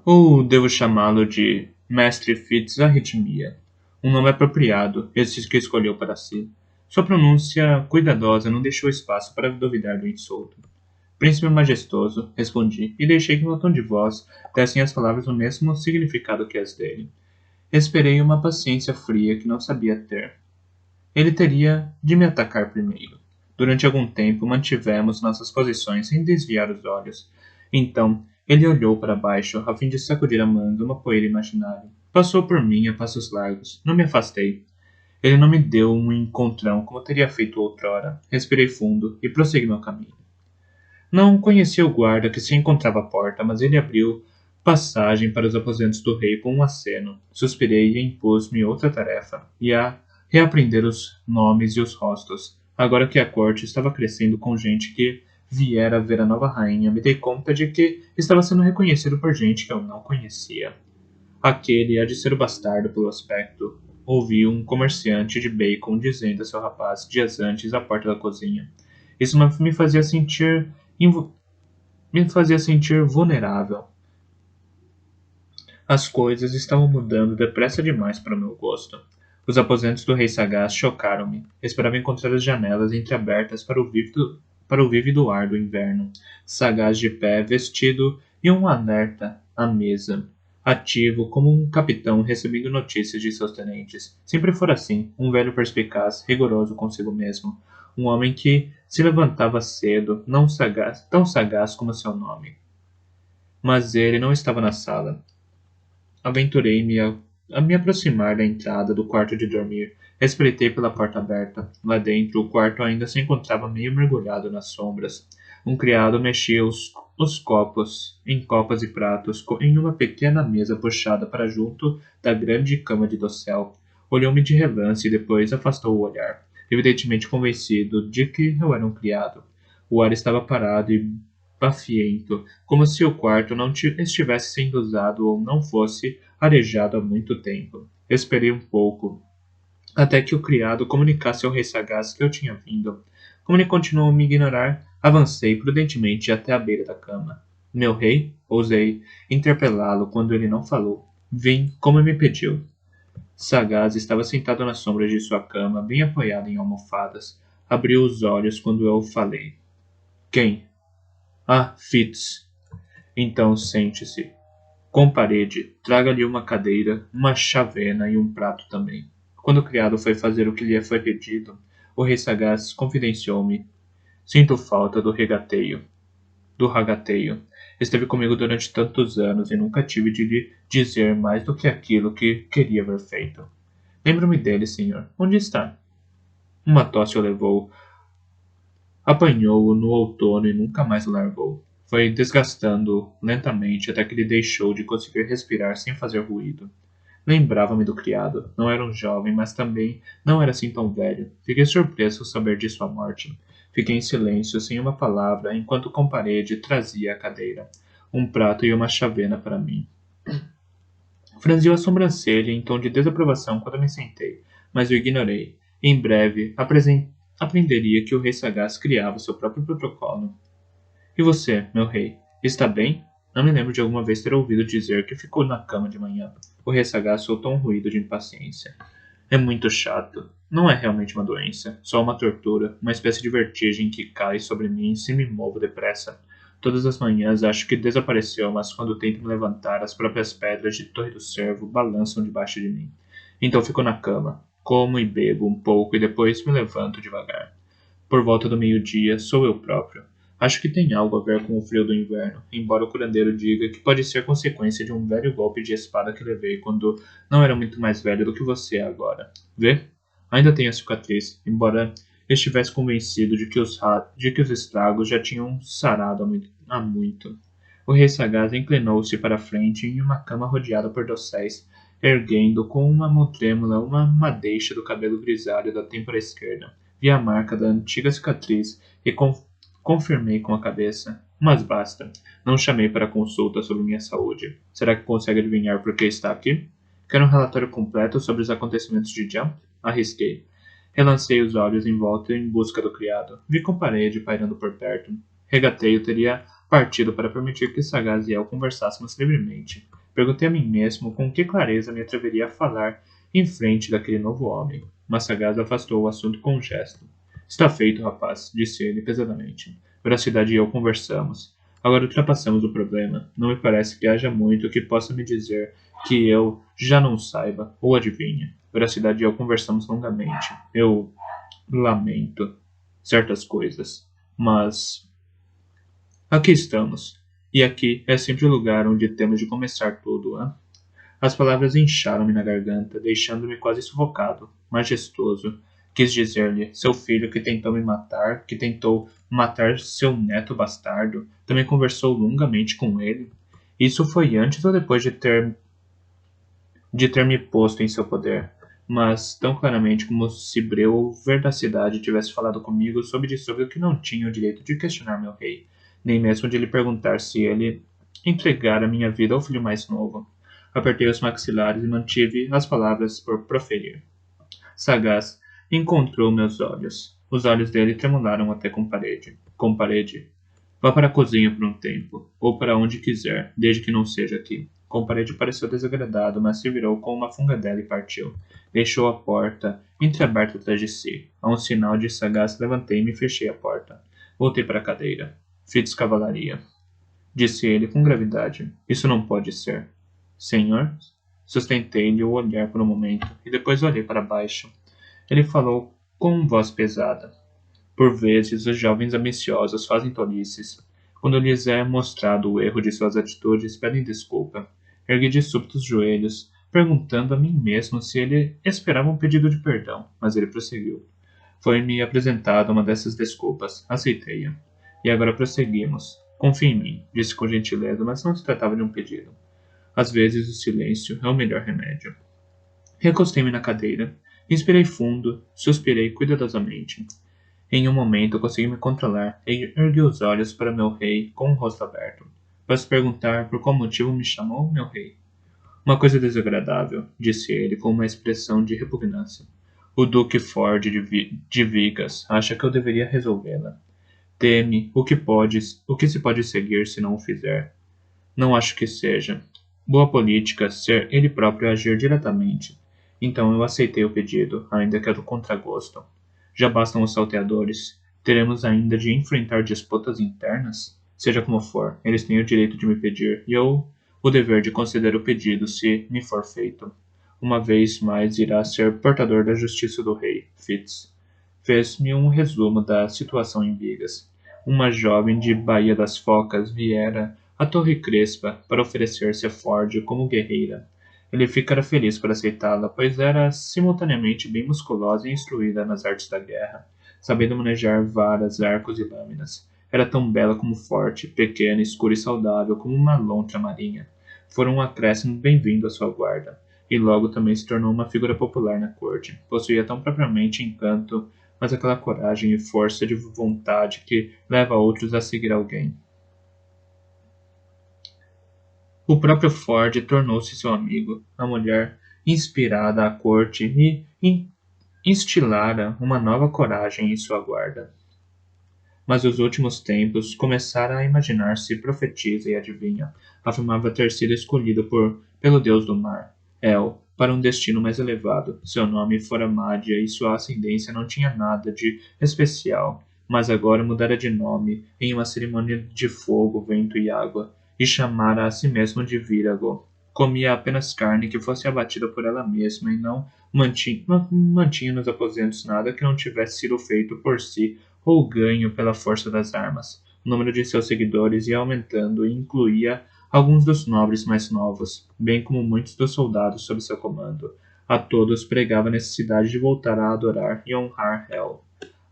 Ou devo chamá-lo de Mestre Fitz Arritmia? Um nome apropriado, esse que escolheu para si. Sua pronúncia cuidadosa não deixou espaço para duvidar do insulto. Príncipe majestoso, respondi, e deixei que meu tom de voz dessem às palavras o mesmo significado que as dele. Esperei uma paciência fria que não sabia ter. Ele teria de me atacar primeiro. Durante algum tempo mantivemos nossas posições sem desviar os olhos. Então, ele olhou para baixo a fim de sacudir a manga uma poeira imaginária. Passou por mim a passos largos. Não me afastei. Ele não me deu um encontrão como teria feito outrora. Respirei fundo e prossegui meu caminho. Não conhecia o guarda que se encontrava à porta, mas ele abriu passagem para os aposentos do rei com um aceno. Suspirei e impus-me outra tarefa, e a reaprender os nomes e os rostos. Agora que a corte estava crescendo com gente que viera ver a nova rainha, me dei conta de que estava sendo reconhecido por gente que eu não conhecia. Aquele há de ser o bastardo pelo aspecto. Ouvi um comerciante de bacon dizendo a seu rapaz dias antes à porta da cozinha. Isso invo- me fazia sentir vulnerável. As coisas estavam mudando depressa demais para o meu gosto. Os aposentos do rei sagaz chocaram-me. Esperava encontrar as janelas entreabertas para o vívido ar do inverno. Sagaz de pé, vestido e um alerta à mesa. Ativo como um capitão recebendo notícias de seus tenentes. Sempre fora assim, um velho perspicaz, rigoroso consigo mesmo. Um homem que se levantava cedo, tão sagaz como seu nome. Mas ele não estava na sala. Aventurei-me a me aproximar da entrada do quarto de dormir. Espreitei pela porta aberta. Lá dentro, o quarto ainda se encontrava meio mergulhado nas sombras. Um criado mexia os copos em copas e pratos em uma pequena mesa puxada para junto da grande cama de dossel. Olhou-me de relance e depois afastou o olhar, evidentemente convencido de que eu era um criado. O ar estava parado e bafiento, como se o quarto não estivesse sendo usado ou não fosse arejado há muito tempo. Esperei um pouco, até que o criado comunicasse ao rei sagaz que eu tinha vindo. Como ele continuou a me ignorar, avancei prudentemente até a beira da cama. Meu rei? Ousei interpelá-lo quando ele não falou. Vim, como me pediu. Sagaz estava sentado na sombra de sua cama, bem apoiado em almofadas. Abriu os olhos quando eu falei. Quem? Ah, Fitz. Então sente-se. Com parede, traga-lhe uma cadeira, uma chavena e um prato também. Quando o criado foi fazer o que lhe foi pedido, o rei sagaz confidenciou-me. Sinto falta do ragateio. Esteve comigo durante tantos anos e nunca tive de lhe dizer mais do que aquilo que queria ver feito. Lembro-me dele, senhor. Onde está? Uma tosse o levou. Apanhou-o no outono e nunca mais o largou. Foi desgastando lentamente até que ele deixou de conseguir respirar sem fazer ruído. Lembrava-me do criado. Não era um jovem, mas também não era assim tão velho. Fiquei surpreso ao saber de sua morte. Fiquei em silêncio, sem uma palavra, enquanto com parede trazia a cadeira, um prato e uma chavena para mim. Franziu a sobrancelha em tom de desaprovação quando me sentei, mas o ignorei. Em breve, aprenderia que o rei sagaz criava seu próprio protocolo. E você, meu rei, está bem? Não me lembro de alguma vez ter ouvido dizer que ficou na cama de manhã. O rei sagaz soltou um ruído de impaciência. É muito chato. Não é realmente uma doença, só uma tortura, uma espécie de vertigem que cai sobre mim se me movo depressa. Todas as manhãs acho que desapareceu, mas quando tento me levantar, as próprias pedras de Torre do Cervo balançam debaixo de mim. Então fico na cama, como e bebo um pouco e depois me levanto devagar. Por volta do meio-dia, sou eu próprio. Acho que tem algo a ver com o frio do inverno, embora o curandeiro diga que pode ser consequência de um velho golpe de espada que levei quando não era muito mais velho do que você é agora. Vê? Ainda tenho a cicatriz, embora estivesse convencido de que os estragos já tinham sarado há muito. O rei sagaz inclinou-se para a frente em uma cama rodeada por dosséis, erguendo com uma mão trêmula uma madeixa do cabelo grisalho da têmpora esquerda. Vi a marca da antiga cicatriz e confirmei com a cabeça. Mas basta. Não chamei para consulta sobre minha saúde. Será que consegue adivinhar por que está aqui? Quer um relatório completo sobre os acontecimentos de Jump? Arrisquei. Relancei os olhos em volta em busca do criado. Vi com parede pairando por perto. Regateio teria partido para permitir que Sagaz e eu conversássemos livremente. Perguntei a mim mesmo com que clareza me atreveria a falar em frente daquele novo homem. Mas Sagaz afastou o assunto com um gesto. Está feito, rapaz, disse ele pesadamente. Veracidade e eu conversamos. Agora ultrapassamos o problema. Não me parece que haja muito que possa me dizer que eu já não saiba ou adivinhe. Veracidade e eu conversamos longamente. Eu lamento certas coisas, mas aqui estamos. E aqui é sempre o lugar onde temos de começar tudo, hein? As palavras incharam-me na garganta, deixando-me quase sufocado, majestoso. Quis dizer-lhe, seu filho que tentou me matar, que tentou matar seu neto bastardo, também conversou longamente com ele. Isso foi antes ou depois de ter me posto em seu poder, mas tão claramente como se Breu ou Verdacidade tivesse falado comigo soube de sobre o que não tinha o direito de questionar meu rei, nem mesmo de lhe perguntar se ele entregara minha vida ao filho mais novo. Apertei os maxilares e mantive as palavras por proferir. Sagaz encontrou meus olhos. Os olhos dele tremularam até com parede. Com parede. Vá para a cozinha por um tempo, ou para onde quiser, desde que não seja aqui. Com parede pareceu desagradado, mas se virou com uma fungadela e partiu. Deixou a porta entreaberta atrás de si. A um sinal de Sagaz, levantei-me e fechei a porta. Voltei para a cadeira. Fitz cavalaria. Disse ele com gravidade. Isso não pode ser. Senhor? Sustentei-lhe o olhar por um momento, e depois olhei para baixo. Ele falou com voz pesada. Por vezes, os jovens ambiciosos fazem tolices. Quando lhes é mostrado o erro de suas atitudes, pedem desculpa. Ergui de súbito os joelhos, perguntando a mim mesmo se ele esperava um pedido de perdão, mas ele prosseguiu. Foi-me apresentada uma dessas desculpas. Aceitei-a. E agora prosseguimos. Confie em mim, disse com gentileza, mas não se tratava de um pedido. Às vezes o silêncio é o melhor remédio. Recostei-me na cadeira, inspirei fundo, suspirei cuidadosamente. Em um momento consegui me controlar e ergui os olhos para meu rei com o rosto aberto. Posso perguntar por qual motivo me chamou, meu rei? Uma coisa desagradável, disse ele com uma expressão de repugnância. O Duque Ford de Vigas acha que eu deveria resolvê-la. Teme o que se pode seguir se não o fizer. Não acho que seja. Boa política ser ele próprio agir diretamente. Então eu aceitei o pedido, ainda que a do contragosto. Já bastam os salteadores. Teremos ainda de enfrentar disputas internas? Seja como for, eles têm o direito de me pedir, e eu o dever de conceder o pedido se me for feito. Uma vez mais irá ser portador da justiça do rei, Fitz. Fez-me um resumo da situação em Vigas. Uma jovem de Baía das Focas viera a Torre Crespa para oferecer-se a Ford como guerreira. Ele ficara feliz por aceitá-la, pois era simultaneamente bem musculosa e instruída nas artes da guerra, sabendo manejar varas, arcos e lâminas. Era tão bela como forte, pequena, escura e saudável como uma lontra marinha. Fora um acréscimo bem-vindo à sua guarda, e logo também se tornou uma figura popular na corte. Possuía tão propriamente encanto, mas aquela coragem e força de vontade que leva outros a seguir alguém. O próprio Ford tornou-se seu amigo. A mulher, inspirada à corte, instilara uma nova coragem em sua guarda. Mas os últimos tempos começara a imaginar-se profetisa e adivinha. Afirmava ter sido escolhido pelo deus do mar, El, para um destino mais elevado. Seu nome fora Mádia e sua ascendência não tinha nada de especial, mas agora mudara de nome em uma cerimônia de fogo, vento e água, e chamara a si mesmo de Vírago. Comia apenas carne que fosse abatida por ela mesma e não mantinha nos aposentos nada que não tivesse sido feito por si ou ganho pela força das armas. O número de seus seguidores ia aumentando e incluía alguns dos nobres mais novos, bem como muitos dos soldados sob seu comando. A todos pregava a necessidade de voltar a adorar e honrar El.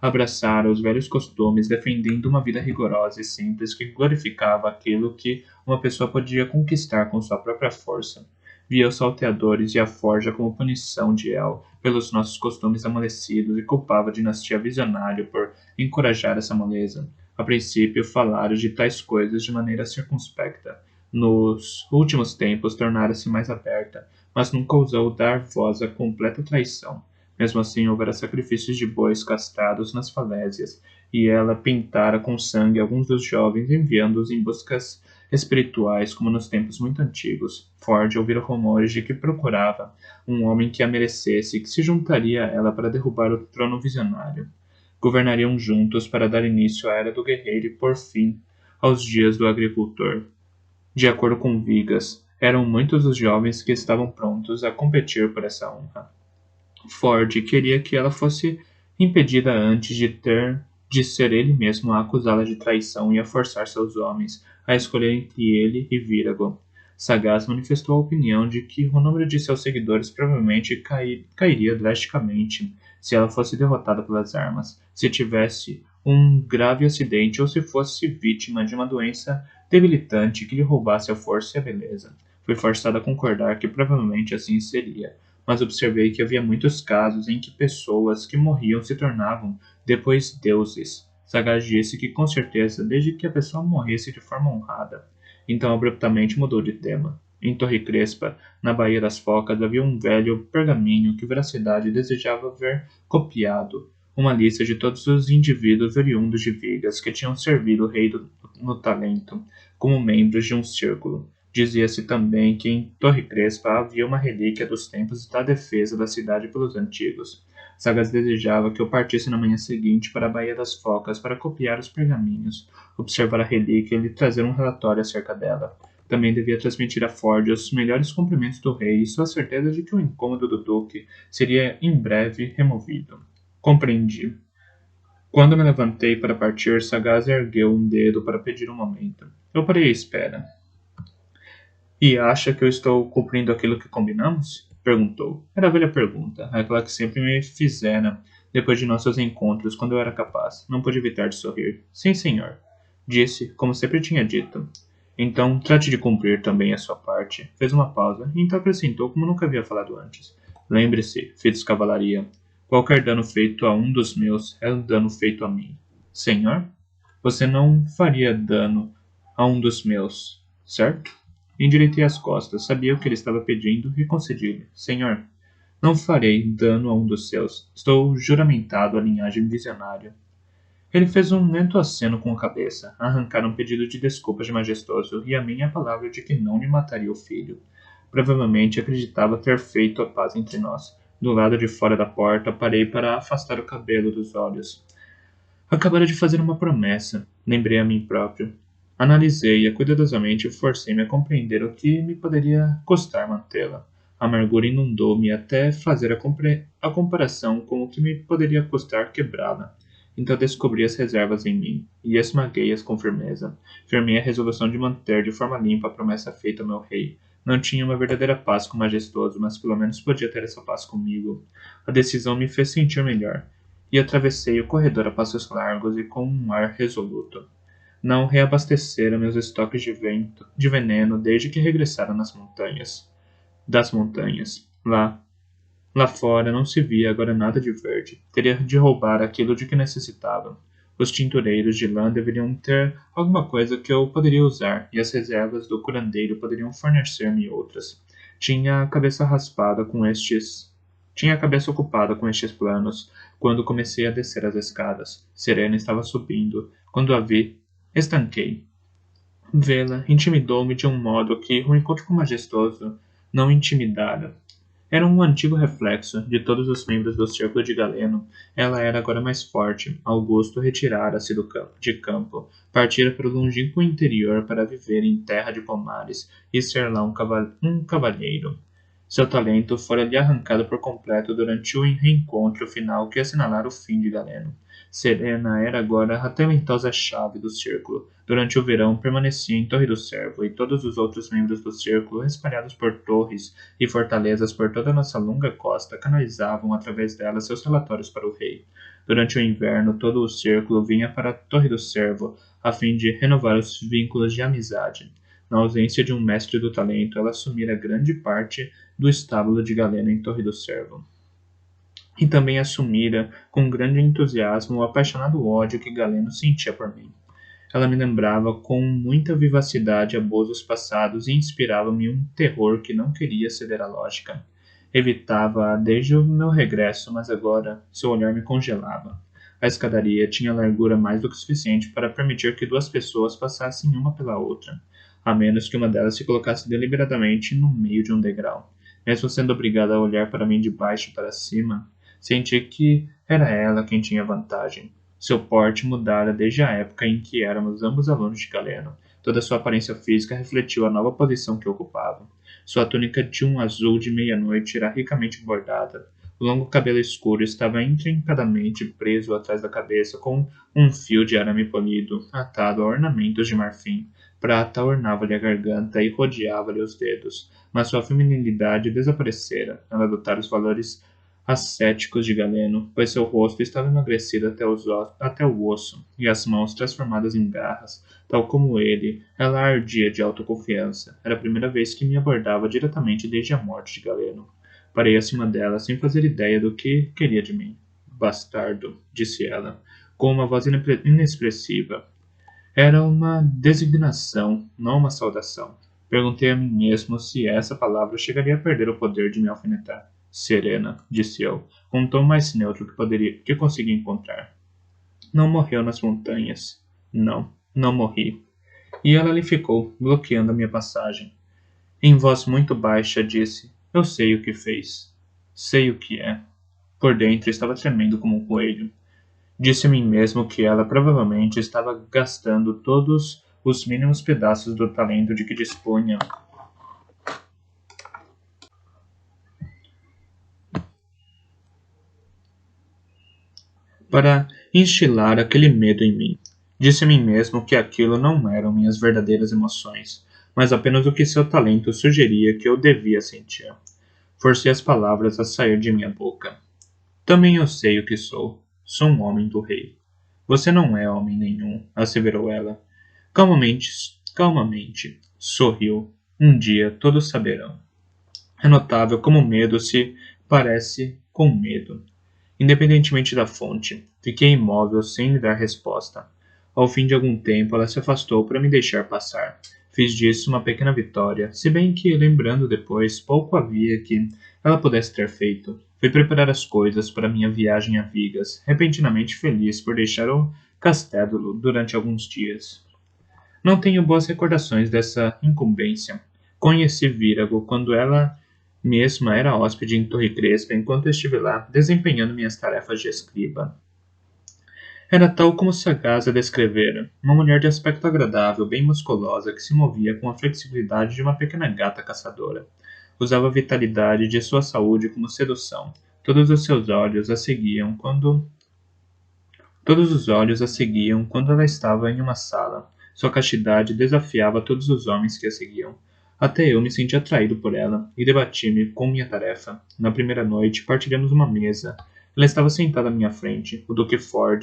Abraçara os velhos costumes, defendendo uma vida rigorosa e simples que glorificava aquilo que uma pessoa podia conquistar com sua própria força. Via os salteadores e a forja como punição de El pelos nossos costumes amolecidos e culpava a dinastia visionária por encorajar essa moleza. A princípio, falaram de tais coisas de maneira circunspecta. Nos últimos tempos, tornara-se mais aberta, mas nunca ousou dar voz à completa traição. Mesmo assim, houvera sacrifícios de bois castrados nas falésias, e ela pintara com sangue alguns dos jovens, enviando-os em buscas espirituais, como nos tempos muito antigos. Ford ouvira rumores de que procurava um homem que a merecesse e que se juntaria a ela para derrubar o trono visionário. Governariam juntos para dar início à era do guerreiro e por fim aos dias do agricultor. De acordo com Vigas, eram muitos os jovens que estavam prontos a competir por essa honra. Ford queria que ela fosse impedida antes de ser ele mesmo a acusá-la de traição e a forçar seus homens a escolher entre ele e Vírago. Sagaz manifestou a opinião de que o número de seus seguidores provavelmente cairia drasticamente se ela fosse derrotada pelas armas, se tivesse um grave acidente ou se fosse vítima de uma doença debilitante que lhe roubasse a força e a beleza. Fui forçado a concordar que provavelmente assim seria, mas observei que havia muitos casos em que pessoas que morriam se tornavam depois deuses. Sagaz disse que com certeza, desde que a pessoa morresse de forma honrada. Então abruptamente mudou de tema. Em Torre Crespa, na Baía das Focas, havia um velho pergaminho que Veracidade desejava ver copiado. Uma lista de todos os indivíduos oriundos de Vigas que tinham servido o rei no talento, como membros de um círculo. Dizia-se também que em Torre Crespa havia uma relíquia dos tempos da defesa da cidade pelos antigos. Sagaz desejava que eu partisse na manhã seguinte para a Baía das Focas para copiar os pergaminhos, observar a relíquia e lhe trazer um relatório acerca dela. Também devia transmitir a Ford os melhores cumprimentos do rei e sua certeza de que o incômodo do duque seria em breve removido. Compreendi. Quando me levantei para partir, Sagaz ergueu um dedo para pedir um momento. Eu parei à espera. E acha que eu estou cumprindo aquilo que combinamos? Perguntou. Era a velha pergunta, aquela que sempre me fizera depois de nossos encontros quando eu era capaz. Não pude evitar de sorrir. Sim, senhor. Disse, como sempre tinha dito. Então, trate de cumprir também a sua parte. Fez uma pausa, e então acrescentou como nunca havia falado antes. Lembre-se, filhos de cavalaria, qualquer dano feito a um dos meus é um dano feito a mim. Senhor? Você não faria dano a um dos meus, certo? Endireitei as costas, sabia o que ele estava pedindo e concedi-lhe. Senhor, não farei dano a um dos seus. Estou juramentado à linhagem visionária. Ele fez um lento aceno com a cabeça, arrancar um pedido de desculpas de majestoso e a minha palavra de que não lhe mataria o filho. Provavelmente acreditava ter feito a paz entre nós. Do lado de fora da porta, parei para afastar o cabelo dos olhos. Acabara de fazer uma promessa, lembrei a mim próprio. Analisei-a cuidadosamente e forcei-me a compreender o que me poderia custar mantê-la. A amargura inundou-me até fazer a comparação com o que me poderia custar quebrá-la. Então descobri as reservas em mim, e esmaguei-as com firmeza. Firmei a resolução de manter de forma limpa a promessa feita ao meu rei. Não tinha uma verdadeira paz com o majestoso, mas pelo menos podia ter essa paz comigo. A decisão me fez sentir melhor, e atravessei o corredor a passos largos e com um ar resoluto. Não reabastecera meus estoques de veneno desde que regressara das montanhas. Lá fora não se via agora nada de verde. Teria de roubar aquilo de que necessitava. Os tintureiros de lã deveriam ter alguma coisa que eu poderia usar, e as reservas do curandeiro poderiam fornecer-me outras. Tinha a cabeça raspada com estes. Tinha a cabeça ocupada com estes planos, quando comecei a descer as escadas. Serena estava subindo. Quando a vi, estanquei. Vê-la intimidou-me de um modo que o encontro com o majestoso não intimidara. Era um antigo reflexo de todos os membros do círculo de Galeno. Ela era agora mais forte. Augusto retirara-se de campo, partira para o longínquo interior para viver em terra de pomares e ser lá um cavalheiro. Seu talento fora-lhe arrancado por completo durante o reencontro final que assinalara o fim de Galeno. Serena era agora a talentosa chave do círculo. Durante o verão permanecia em Torre do Servo, e todos os outros membros do círculo, espalhados por torres e fortalezas por toda a nossa longa costa, canalizavam através dela seus relatórios para o rei. Durante o inverno, todo o círculo vinha para a Torre do Servo, a fim de renovar os vínculos de amizade. Na ausência de um mestre do talento, ela assumira grande parte do estábulo de Galeno em Torre do Servo. E também assumira, com grande entusiasmo, o apaixonado ódio que Galeno sentia por mim. Ela me lembrava com muita vivacidade abusos passados e inspirava-me um terror que não queria ceder à lógica. Evitava-a desde o meu regresso, mas agora seu olhar me congelava. A escadaria tinha largura mais do que suficiente para permitir que duas pessoas passassem uma pela outra, a menos que uma delas se colocasse deliberadamente no meio de um degrau. Mesmo sendo obrigada a olhar para mim de baixo para cima, senti que era ela quem tinha vantagem. Seu porte mudara desde a época em que éramos ambos alunos de Galeno. Toda sua aparência física refletiu a nova posição que ocupava. Sua túnica de um azul de meia-noite era ricamente bordada. O longo cabelo escuro estava intrincadamente preso atrás da cabeça com um fio de arame polido, atado a ornamentos de marfim. Prata ornava-lhe a garganta e rodeava-lhe os dedos, mas sua feminilidade desaparecera. Ela adotara os valores ascéticos de Galeno, pois seu rosto estava emagrecido até o osso, e as mãos transformadas em garras. Tal como ele, ela ardia de autoconfiança. Era a primeira vez que me abordava diretamente desde a morte de Galeno. Parei acima dela, sem fazer ideia do que queria de mim. Bastardo, disse ela, com uma voz inexpressiva. Era uma designação, não uma saudação. Perguntei a mim mesmo se essa palavra chegaria a perder o poder de me alfinetar. Serena, disse eu, com um tom mais neutro que consegui encontrar. Não morreu nas montanhas. Não, não morri. E ela ali ficou, bloqueando a minha passagem. Em voz muito baixa, disse, eu sei o que fez. Sei o que é. Por dentro estava tremendo como um coelho. Disse a mim mesmo que ela provavelmente estava gastando todos os mínimos pedaços do talento de que dispunha para instilar aquele medo em mim. Disse a mim mesmo que aquilo não eram minhas verdadeiras emoções, mas apenas o que seu talento sugeria que eu devia sentir. Forcei as palavras a sair de minha boca. Também eu sei o que sou. Sou um homem do rei. Você não é homem nenhum, asseverou ela. Calmamente, calmamente, sorriu. Um dia todos saberão. É notável como o medo se parece com medo. Independentemente da fonte, fiquei imóvel sem lhe dar resposta. Ao fim de algum tempo, ela se afastou para me deixar passar. Fiz disso uma pequena vitória, se bem que, lembrando depois, pouco havia que ela pudesse ter feito. Fui preparar as coisas para minha viagem a Vigas, repentinamente feliz por deixar o castelo durante alguns dias. Não tenho boas recordações dessa incumbência. Conheci Vírago quando ela mesma era hóspede em Torre Crespa enquanto eu estive lá, desempenhando minhas tarefas de escriba. Era tal como Sagaz a descrevera, uma mulher de aspecto agradável, bem musculosa, que se movia com a flexibilidade de uma pequena gata caçadora. Usava a vitalidade de sua saúde como sedução. Todos os seus olhos a seguiam quando Todos os olhos a seguiam quando ela estava em uma sala. Sua castidade desafiava todos os homens que a seguiam. Até eu me senti atraído por ela e debati-me com minha tarefa. Na primeira noite, partilhamos uma mesa. Ela estava sentada à minha frente. O Duque Ford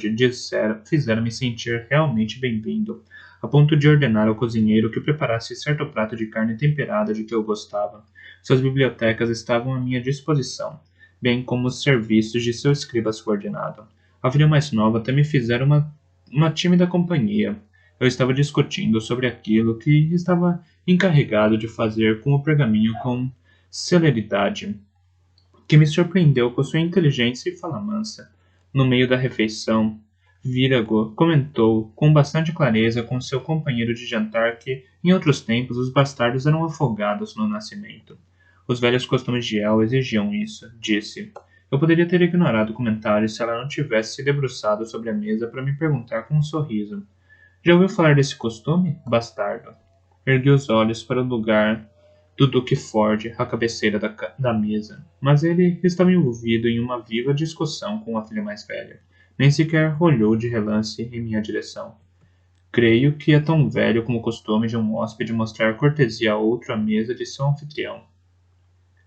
fizera-me sentir realmente bem-vindo, a ponto de ordenar ao cozinheiro que preparasse certo prato de carne temperada de que eu gostava. Suas bibliotecas estavam à minha disposição, bem como os serviços de seu escriba subordinado. A filha mais nova até me fizera uma tímida companhia. Eu estava discutindo sobre aquilo que estava encarregado de fazer com o pergaminho com celeridade, que me surpreendeu com sua inteligência e fala mansa. No meio da refeição, Vírago comentou com bastante clareza com seu companheiro de jantar que, em outros tempos, os bastardos eram afogados no nascimento. Os velhos costumes de El exigiam isso, disse. Eu poderia ter ignorado o comentário se ela não tivesse se debruçado sobre a mesa para me perguntar com um sorriso. Já ouviu falar desse costume, bastardo? Ergui os olhos para o lugar do Duque Ford, à cabeceira da mesa, mas ele estava envolvido em uma viva discussão com a filha mais velha. Nem sequer olhou de relance em minha direção. Creio que é tão velho como o costume de um hóspede mostrar cortesia a outro à mesa de seu anfitrião.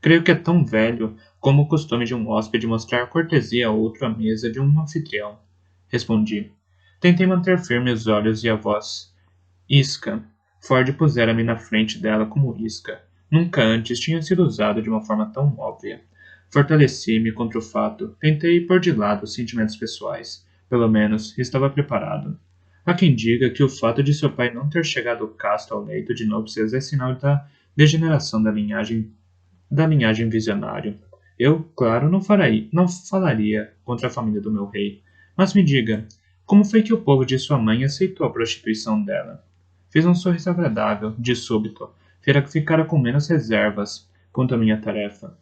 Creio que é tão velho como o costume de um hóspede mostrar cortesia a outro à mesa de um anfitrião. Respondi. Tentei manter firme os olhos e a voz. Isca. Ford pusera-me na frente dela como isca. Nunca antes tinha sido usado de uma forma tão óbvia. Fortaleci-me contra o fato. Tentei pôr de lado os sentimentos pessoais. Pelo menos, estava preparado. Há quem diga que o fato de seu pai não ter chegado casto ao leito de núpcias é sinal da degeneração da linhagem visionária. Eu, claro, não falaria contra a família do meu rei. Mas me diga, como foi que o povo de sua mãe aceitou a prostituição dela? Fiz um sorriso agradável, de súbito. Ficara com menos reservas quanto à minha tarefa.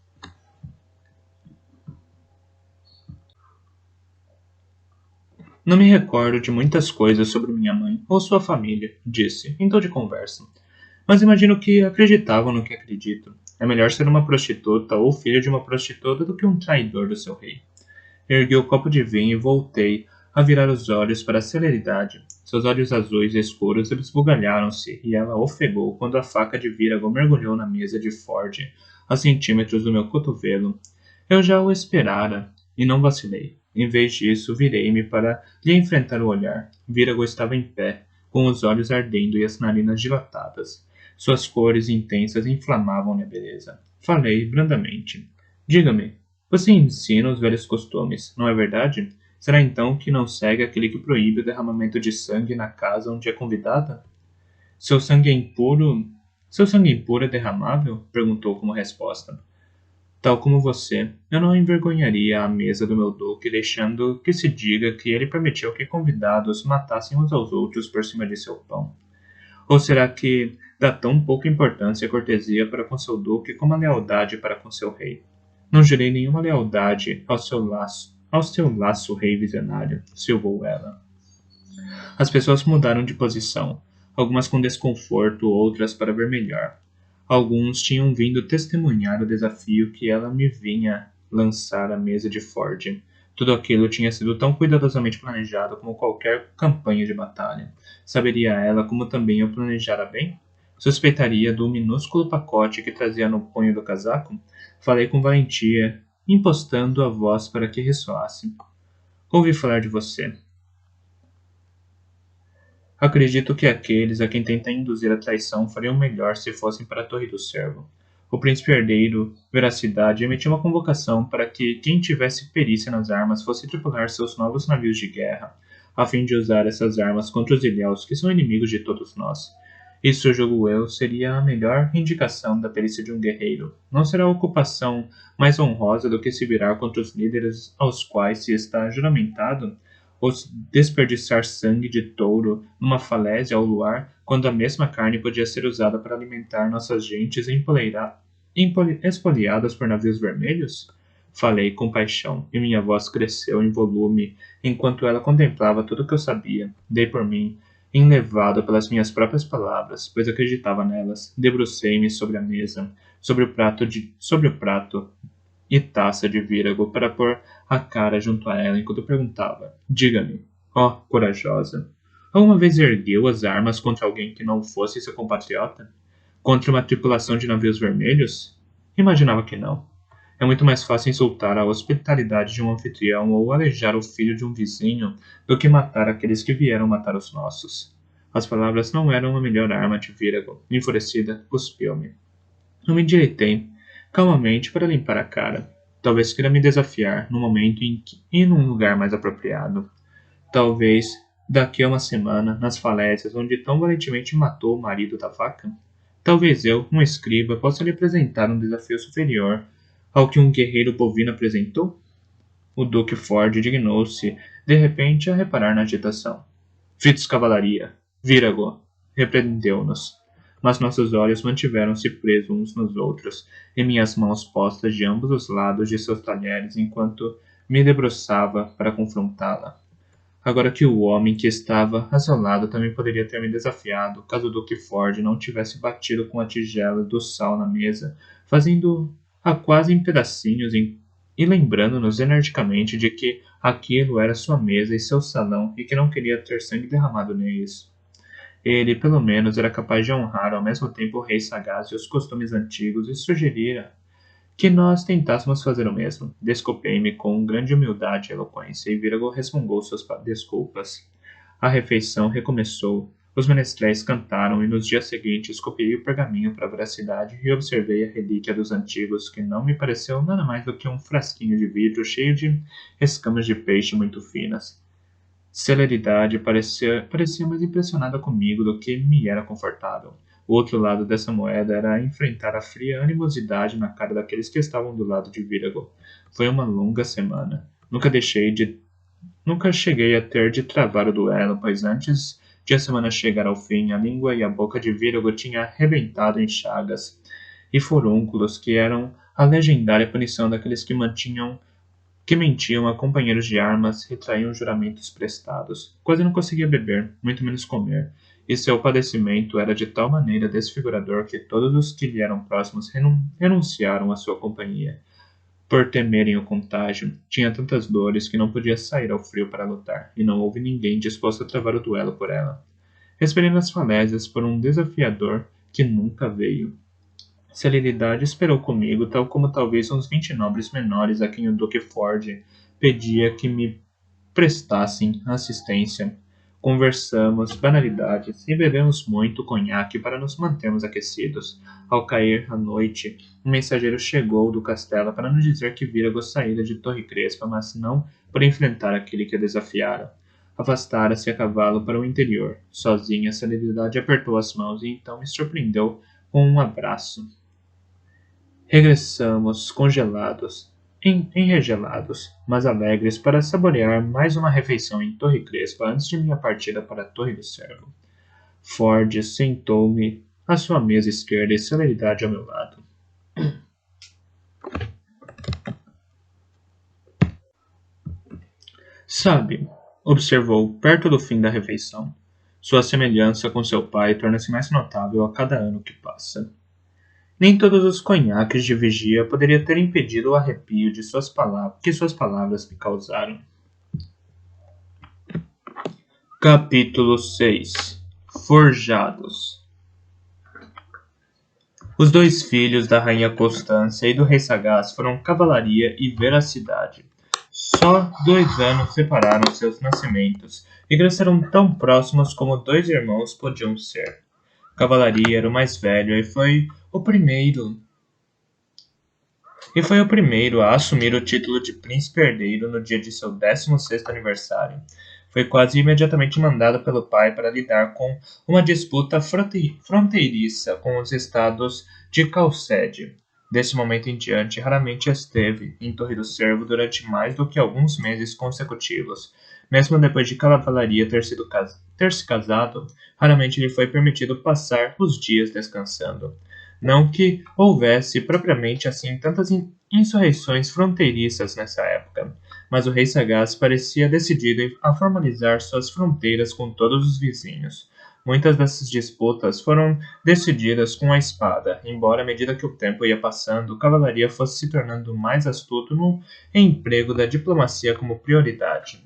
Não me recordo de muitas coisas sobre minha mãe ou sua família, disse, em tom de conversa. Mas imagino que acreditavam no que acredito. É melhor ser uma prostituta ou filho de uma prostituta do que um traidor do seu rei. Ergui o copo de vinho e voltei a virar os olhos para a celeridade. Seus olhos azuis escuros esbugalharam-se e ela ofegou quando a faca de Vírago mergulhou na mesa de Ford, a centímetros do meu cotovelo. Eu já o esperara e não vacilei. Em vez disso, virei-me para lhe enfrentar o olhar. Vírago estava em pé, com os olhos ardendo e as narinas dilatadas. Suas cores intensas inflamavam minha beleza. Falei brandamente. Diga-me, você ensina os velhos costumes, não é verdade? Será então que não segue aquele que proíbe o derramamento de sangue na casa onde é convidada? Seu sangue é impuro? Seu sangue impuro é derramável? Perguntou como resposta. Tal como você, eu não envergonharia a mesa do meu duque deixando que se diga que ele permitiu que convidados matassem uns aos outros por cima de seu pão. Ou será que dá tão pouca importância à cortesia para com seu duque como a lealdade para com seu rei? Não jurei nenhuma lealdade ao seu laço rei visionário, silvou ela. As pessoas mudaram de posição, algumas com desconforto, outras para ver melhor. Alguns tinham vindo testemunhar o desafio que ela me vinha lançar à mesa de Ford. Tudo aquilo tinha sido tão cuidadosamente planejado como qualquer campanha de batalha. Saberia ela como também eu planejara bem? Suspeitaria do minúsculo pacote que trazia no punho do casaco? Falei com valentia, impostando a voz para que ressoasse. Ouvi falar de você. Acredito que aqueles a quem tenta induzir a traição fariam melhor se fossem para a Torre do Cervo. O príncipe herdeiro, Veracidade, emitiu uma convocação para que quem tivesse perícia nas armas fosse tripular seus novos navios de guerra, a fim de usar essas armas contra os ilhéus, que são inimigos de todos nós. Isso, julgo eu, seria a melhor indicação da perícia de um guerreiro. Não será ocupação mais honrosa do que se virar contra os líderes aos quais se está juramentado? Ou desperdiçar sangue de touro numa falésia ao luar, quando a mesma carne podia ser usada para alimentar nossas gentes espoliadas por navios vermelhos? Falei com paixão, e minha voz cresceu em volume enquanto ela contemplava tudo o que eu sabia. Dei por mim, enlevado pelas minhas próprias palavras, pois acreditava nelas. Debrucei-me sobre a mesa, sobre o prato e taça de vírago para pôr a cara junto a ela enquanto perguntava: Diga-me, ó corajosa, alguma vez ergueu as armas contra alguém que não fosse seu compatriota? Contra uma tripulação de navios vermelhos? Imaginava que não. É muito mais fácil insultar a hospitalidade de um anfitrião ou alejar o filho de um vizinho do que matar aqueles que vieram matar os nossos. As palavras não eram a melhor arma de Vírago. Enfurecida, cuspiu-me. Eu me endireitei calmamente para limpar a cara. Talvez queira me desafiar num momento e num lugar mais apropriado. Talvez daqui a uma semana, nas falésias onde tão valentemente matou o marido da vaca. Talvez eu, um escriba, possa lhe apresentar um desafio superior ao que um guerreiro bovino apresentou? O Duque Ford dignou-se, de repente, a reparar na agitação. Fitos cavalaria! Vírago! Repreendeu-nos. Mas nossos olhos mantiveram-se presos uns nos outros, e minhas mãos postas de ambos os lados de seus talheres enquanto me debruçava para confrontá-la. Agora que o homem que estava ao seu lado também poderia ter me desafiado, caso o Duque Ford não tivesse batido com a tigela do sal na mesa, fazendo-a quase em pedacinhos e lembrando-nos energicamente de que aquilo era sua mesa e seu salão e que não queria ter sangue derramado neles. Ele, pelo menos, era capaz de honrar ao mesmo tempo o rei sagaz e os costumes antigos e sugerira que nós tentássemos fazer o mesmo. Desculpei-me com grande humildade e eloquência, e Vírago resmungou suas desculpas. A refeição recomeçou. Os menestréis cantaram, e nos dias seguintes copiei o pergaminho para a veracidade e observei a relíquia dos antigos, que não me pareceu nada mais do que um frasquinho de vidro cheio de escamas de peixe muito finas. Celeridade parecia mais impressionada comigo do que me era confortável. O outro lado dessa moeda era enfrentar a fria animosidade na cara daqueles que estavam do lado de Vírago. Foi uma longa semana. Nunca cheguei a ter de travar o duelo, pois antes de a semana chegar ao fim, a língua e a boca de Vírago tinha arrebentado em chagas e furúnculos que eram a legendária punição daqueles que mentiam a companheiros de armas e traíam juramentos prestados. Quase não conseguia beber, muito menos comer, e seu padecimento era de tal maneira desfigurador que todos os que lhe eram próximos renunciaram à sua companhia. Por temerem o contágio, tinha tantas dores que não podia sair ao frio para lutar, e não houve ninguém disposto a travar o duelo por ela. Esperei nas falésias por um desafiador que nunca veio. Celeridade esperou comigo, tal como talvez uns 20 nobres menores a quem o Duque Ford pedia que me prestassem assistência. Conversamos banalidades e bebemos muito conhaque para nos mantermos aquecidos. Ao cair a noite, um mensageiro chegou do castelo para nos dizer que Vírago saíra de Torre Crespa, mas não para enfrentar aquele que a desafiara. Afastara-se a cavalo para o interior. Sozinha, a Celeridade apertou as mãos e então me surpreendeu com um abraço. Regressamos enregelados, mas alegres para saborear mais uma refeição em Torre Crespa antes de minha partida para a Torre do Cervo. Ford sentou-me à sua mesa esquerda e Celeridade ao meu lado. Sabe, observou perto do fim da refeição, sua semelhança com seu pai torna-se mais notável a cada ano que passa. Nem todos os conhaques de vigia poderia ter impedido o arrepio de que suas palavras me causaram. Capítulo 6 Forjados. Os dois filhos da rainha Constância e do rei Sagaz foram Cavalaria e Veracidade. Só 2 anos separaram seus nascimentos, e cresceram tão próximos como dois irmãos podiam ser. Cavalaria era o mais velho e foi o primeiro a assumir o título de príncipe herdeiro no dia de seu 16º aniversário. Foi quase imediatamente mandado pelo pai para lidar com uma disputa fronteiriça com os estados de Calcede. Desse momento em diante, raramente esteve em Torre do Cervo durante mais do que alguns meses consecutivos. Mesmo depois de Cavalaria ter se casado, raramente lhe foi permitido passar os dias descansando. Não que houvesse propriamente assim tantas insurreições fronteiriças nessa época, mas o rei sagaz parecia decidido a formalizar suas fronteiras com todos os vizinhos. Muitas dessas disputas foram decididas com a espada, embora à medida que o tempo ia passando, a cavalaria fosse se tornando mais astuto no emprego da diplomacia como prioridade.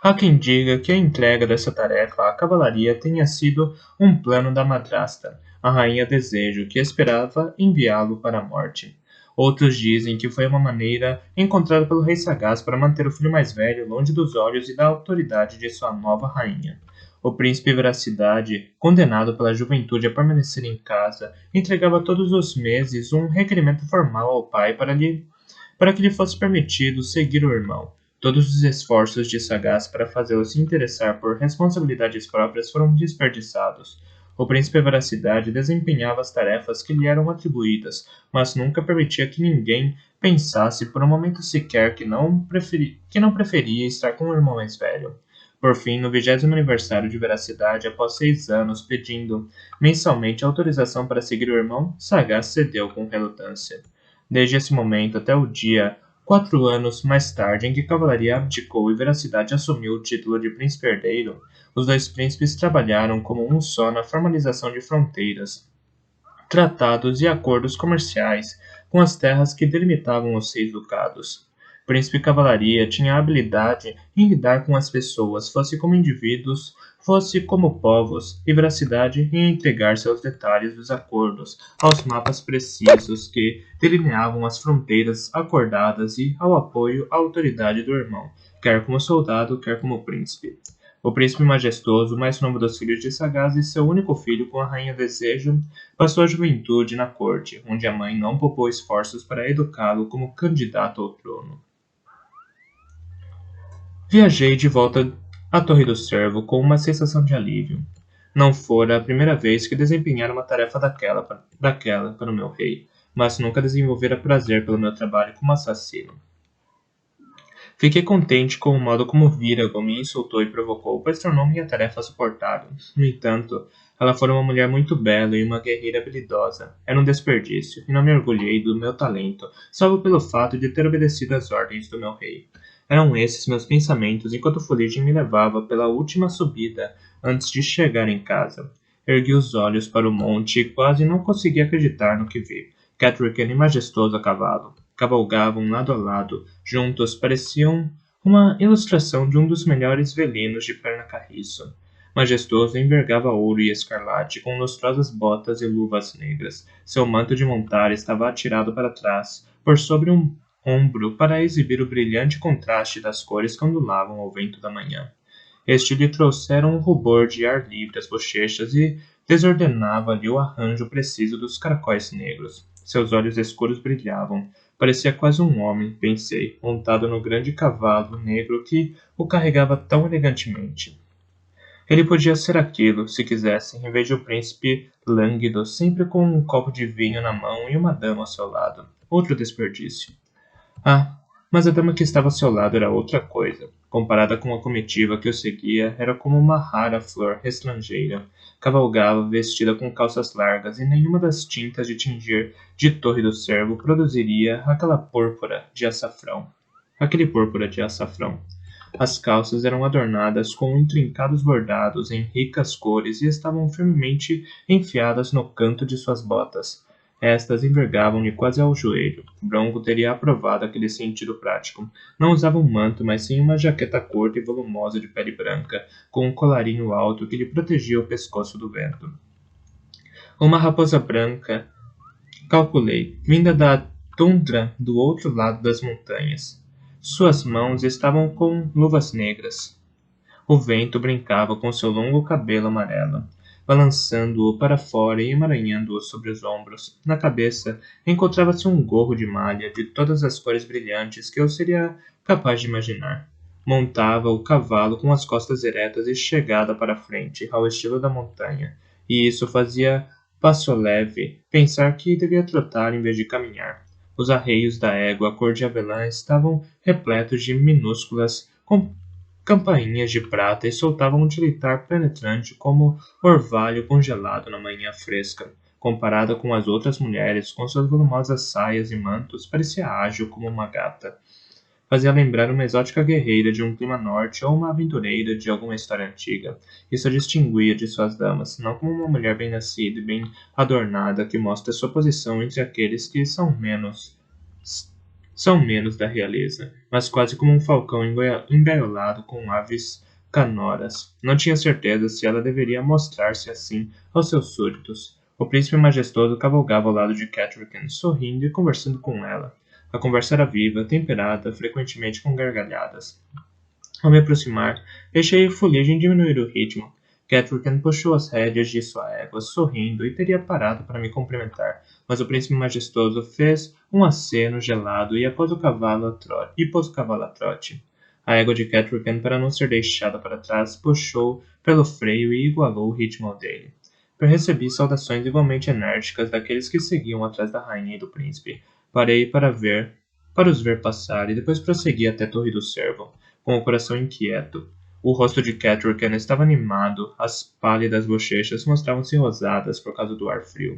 Há quem diga que a entrega dessa tarefa à cavalaria tenha sido um plano da madrasta, a rainha Desejo, que esperava enviá-lo para a morte. Outros dizem que foi uma maneira encontrada pelo rei sagaz para manter o filho mais velho longe dos olhos e da autoridade de sua nova rainha. O príncipe Veracidade, condenado pela juventude a permanecer em casa, entregava todos os meses um requerimento formal ao pai para que lhe fosse permitido seguir o irmão. Todos os esforços de Sagaz para fazê-lo se interessar por responsabilidades próprias foram desperdiçados. O príncipe Veracidade desempenhava as tarefas que lhe eram atribuídas, mas nunca permitia que ninguém pensasse por um momento sequer que não preferia estar com o irmão mais velho. Por fim, no 20º aniversário de Veracidade, após 6 anos pedindo mensalmente autorização para seguir o irmão, Sagaz cedeu com relutância. Desde esse momento até o dia 4 anos mais tarde, em que Cavalaria abdicou e Veracidade assumiu o título de príncipe herdeiro, os dois príncipes trabalharam como um só na formalização de fronteiras, tratados e acordos comerciais com as terras que delimitavam os 6 ducados. O príncipe Cavalaria tinha a habilidade em lidar com as pessoas, fosse como indivíduos, fosse como povos, e Veracidade em entregar-se aos detalhes dos acordos, aos mapas precisos que delineavam as fronteiras acordadas e ao apoio à autoridade do irmão, quer como soldado, quer como príncipe. O príncipe majestoso, o mais novo dos filhos de Sagaz e seu único filho com a rainha Desejo, passou a juventude na corte, onde a mãe não poupou esforços para educá-lo como candidato ao trono. Viajei de volta à Torre do Cervo com uma sensação de alívio. Não fora a primeira vez que desempenhara uma tarefa daquela para o meu rei, mas nunca desenvolvera prazer pelo meu trabalho como assassino. Fiquei contente com o modo como Virago me insultou e provocou, pois tornou-me a tarefa suportável. No entanto, ela fora uma mulher muito bela e uma guerreira habilidosa. Era um desperdício, e não me orgulhei do meu talento, salvo pelo fato de ter obedecido às ordens do meu rei. Eram esses meus pensamentos enquanto Fuligem me levava pela última subida antes de chegar em casa. Ergui os olhos para o monte e quase não consegui acreditar no que vi. Catrican e majestoso a cavalo cavalgavam lado a lado, juntos pareciam uma ilustração de um dos melhores velinos de perna carriço. Majestoso envergava ouro e escarlate, com lustrosas botas e luvas negras. Seu manto de montar estava atirado para trás, por sobre um ombro, para exibir o brilhante contraste das cores que ondulavam ao vento da manhã. Este lhe trouxera um rubor de ar livre às bochechas e desordenava-lhe o arranjo preciso dos caracóis negros. Seus olhos escuros brilhavam. Parecia quase um homem, pensei, montado no grande cavalo negro que o carregava tão elegantemente. Ele podia ser aquilo, se quisesse, em vez de um príncipe lânguido, sempre com um copo de vinho na mão e uma dama ao seu lado. Outro desperdício. Ah, mas a dama que estava ao seu lado era outra coisa. Comparada com a comitiva que o seguia, era como uma rara flor estrangeira. Cavalgava vestida com calças largas e nenhuma das tintas de tingir de Torre do Cervo produziria aquele púrpura de açafrão. As calças eram adornadas com intrincados bordados em ricas cores e estavam firmemente enfiadas no canto de suas botas. Estas envergavam-lhe quase ao joelho. Bronco teria aprovado aquele sentido prático. Não usava um manto, mas sim uma jaqueta curta e volumosa de pele branca, com um colarinho alto que lhe protegia o pescoço do vento. Uma raposa branca, calculei, vinda da tundra do outro lado das montanhas. Suas mãos estavam com luvas negras. O vento brincava com seu longo cabelo amarelo, balançando-o para fora e emaranhando-o sobre os ombros. Na cabeça encontrava-se um gorro de malha de todas as cores brilhantes que eu seria capaz de imaginar. Montava o cavalo com as costas eretas e chegada para a frente, ao estilo da montanha, e isso fazia passo leve pensar que devia trotar em vez de caminhar. Os arreios da égua cor de avelã estavam repletos de minúsculas campainhas de prata e soltavam um tilitar penetrante como orvalho congelado na manhã fresca. Comparada com as outras mulheres, com suas volumosas saias e mantos, parecia ágil como uma gata. Fazia lembrar uma exótica guerreira de um clima norte ou uma aventureira de alguma história antiga. Isso a distinguia de suas damas, não como uma mulher bem nascida e bem adornada que mostra sua posição entre aqueles que são menos da realeza, mas quase como um falcão engaiolado com aves canoras. Não tinha certeza se ela deveria mostrar-se assim aos seus súditos. O príncipe majestoso cavalgava ao lado de Catherine, sorrindo e conversando com ela. A conversa era viva, temperada, frequentemente com gargalhadas. Ao me aproximar, deixei a fuligem diminuir o ritmo. Catherine puxou as rédeas de sua égua, sorrindo, e teria parado para me cumprimentar, mas o príncipe majestoso fez um aceno gelado e pôs o cavalo a trote. A égua de Catherine, para não ser deixada para trás, puxou pelo freio e igualou o ritmo ao dele. Recebi saudações igualmente enérgicas daqueles que seguiam atrás da rainha e do príncipe. Parei para os ver passar e depois prossegui até a Torre do Cervo, com o coração inquieto. O rosto de Catherine estava animado, as pálidas bochechas mostravam-se rosadas por causa do ar frio.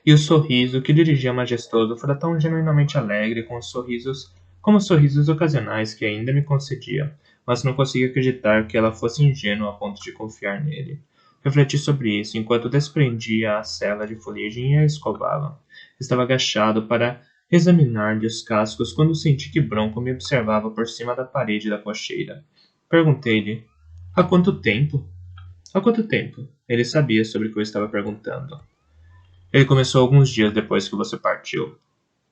E o sorriso que dirigia majestoso fora tão genuinamente alegre como os sorrisos ocasionais que ainda me concedia, mas não conseguia acreditar que ela fosse ingênua a ponto de confiar nele. Refleti sobre isso enquanto desprendia a sela de fuligem e a escovava. Estava agachado para examinar-lhe os cascos quando senti que Bronco me observava por cima da parede da cocheira. Perguntei-lhe: Há quanto tempo? Há quanto tempo? Ele sabia sobre o que eu estava perguntando. Ele começou alguns dias depois que você partiu.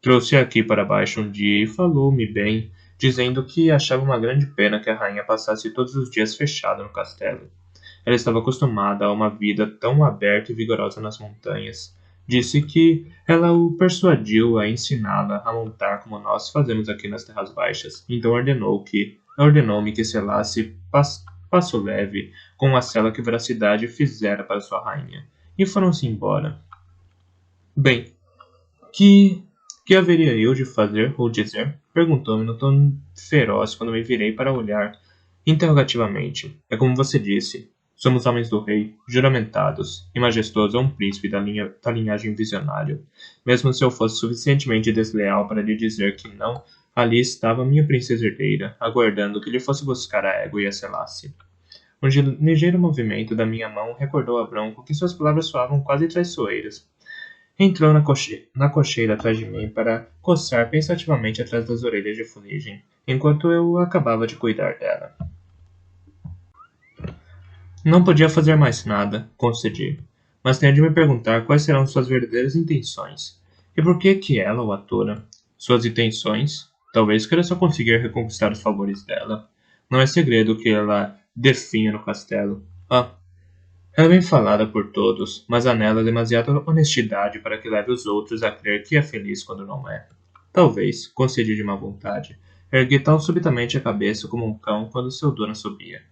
Trouxe aqui para baixo um dia e falou-me bem, dizendo que achava uma grande pena que a rainha passasse todos os dias fechada no castelo. Ela estava acostumada a uma vida tão aberta e vigorosa nas montanhas. Disse que ela o persuadiu a ensiná-la a montar como nós fazemos aqui nas terras baixas. Então ordenou-me que selasse passo leve com a sela que Veracidade fizera para sua rainha. E foram-se embora. Bem, que haveria eu de fazer ou dizer? Perguntou-me no tom feroz quando me virei para olhar interrogativamente. É como você disse. Somos homens do rei, juramentados, e majestoso é um príncipe da linhagem visionário. Mesmo se eu fosse suficientemente desleal para lhe dizer que não, ali estava minha princesa herdeira, aguardando que lhe fosse buscar a égua e a selasse. Um ligeiro movimento da minha mão recordou a Bronco que suas palavras soavam quase traiçoeiras. Entrou na cocheira atrás de mim para coçar pensativamente atrás das orelhas de fuligem, enquanto eu acabava de cuidar dela. Não podia fazer mais nada, concedi, mas tenho de me perguntar quais serão suas verdadeiras intenções. E por que ela o atura? Suas intenções? Talvez queira só conseguir reconquistar os favores dela. Não é segredo que ela definha no castelo. Ela é bem falada por todos, mas há nela demasiada honestidade para que leve os outros a crer que é feliz quando não é. Talvez, concedi de má vontade, ergui tão subitamente a cabeça como um cão quando seu dono subia.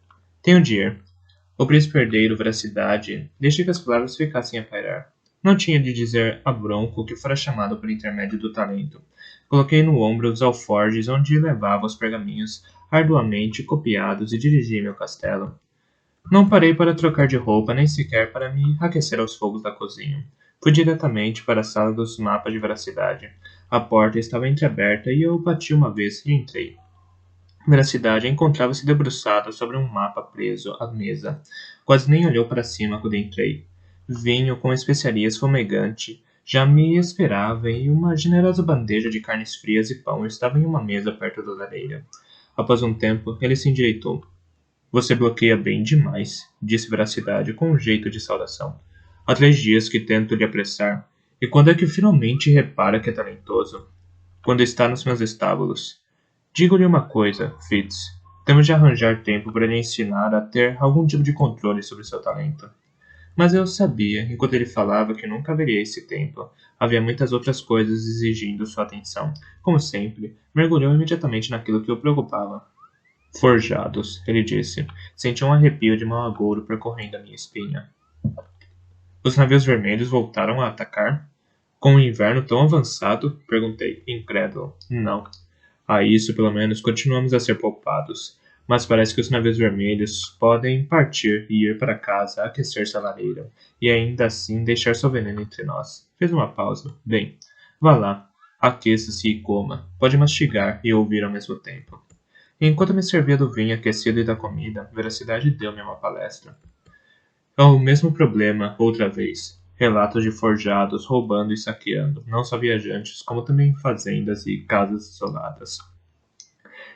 Tenho de ir. O príncipe herdeiro Veracidade deixe que as palavras ficassem a pairar. Não tinha de dizer a Bronco que fora chamado por intermédio do talento. Coloquei no ombro os alforjes onde levava os pergaminhos arduamente copiados e dirigi-me ao castelo. Não parei para trocar de roupa nem sequer para me aquecer aos fogos da cozinha. Fui diretamente para a sala dos mapas de Veracidade. A porta estava entreaberta e eu bati uma vez e entrei. Veracidade encontrava-se debruçada sobre um mapa preso à mesa. Quase nem olhou para cima quando entrei. Vinho com especiarias fumegante já me esperava e uma generosa bandeja de carnes frias e pão estava em uma mesa perto da lareira. Após um tempo, ele se endireitou. Você bloqueia bem demais, disse Veracidade com um jeito de saudação. Há 3 dias que tento lhe apressar. E quando é que finalmente repara que é talentoso? Quando está nos meus estábulos. Digo-lhe uma coisa, Fitz. Temos de arranjar tempo para lhe ensinar a ter algum tipo de controle sobre seu talento. Mas eu sabia, enquanto ele falava, que nunca haveria esse tempo. Havia muitas outras coisas exigindo sua atenção. Como sempre, mergulhou imediatamente naquilo que o preocupava. Forjados, ele disse. Senti um arrepio de mau agouro percorrendo a minha espinha. Os navios vermelhos voltaram a atacar? Com o inverno tão avançado? Perguntei, incrédulo. Não. A isso, pelo menos, continuamos a ser poupados. Mas parece que os navios vermelhos podem partir e ir para casa aquecer-se à lareira, e ainda assim deixar seu veneno entre nós. Fez uma pausa. Bem, vá lá, aqueça-se e coma. Pode mastigar e ouvir ao mesmo tempo. E enquanto me servia do vinho aquecido e da comida, Veracidade deu-me uma palestra. É o mesmo problema, outra vez. Relatos de forjados roubando e saqueando, não só viajantes, como também fazendas e casas isoladas.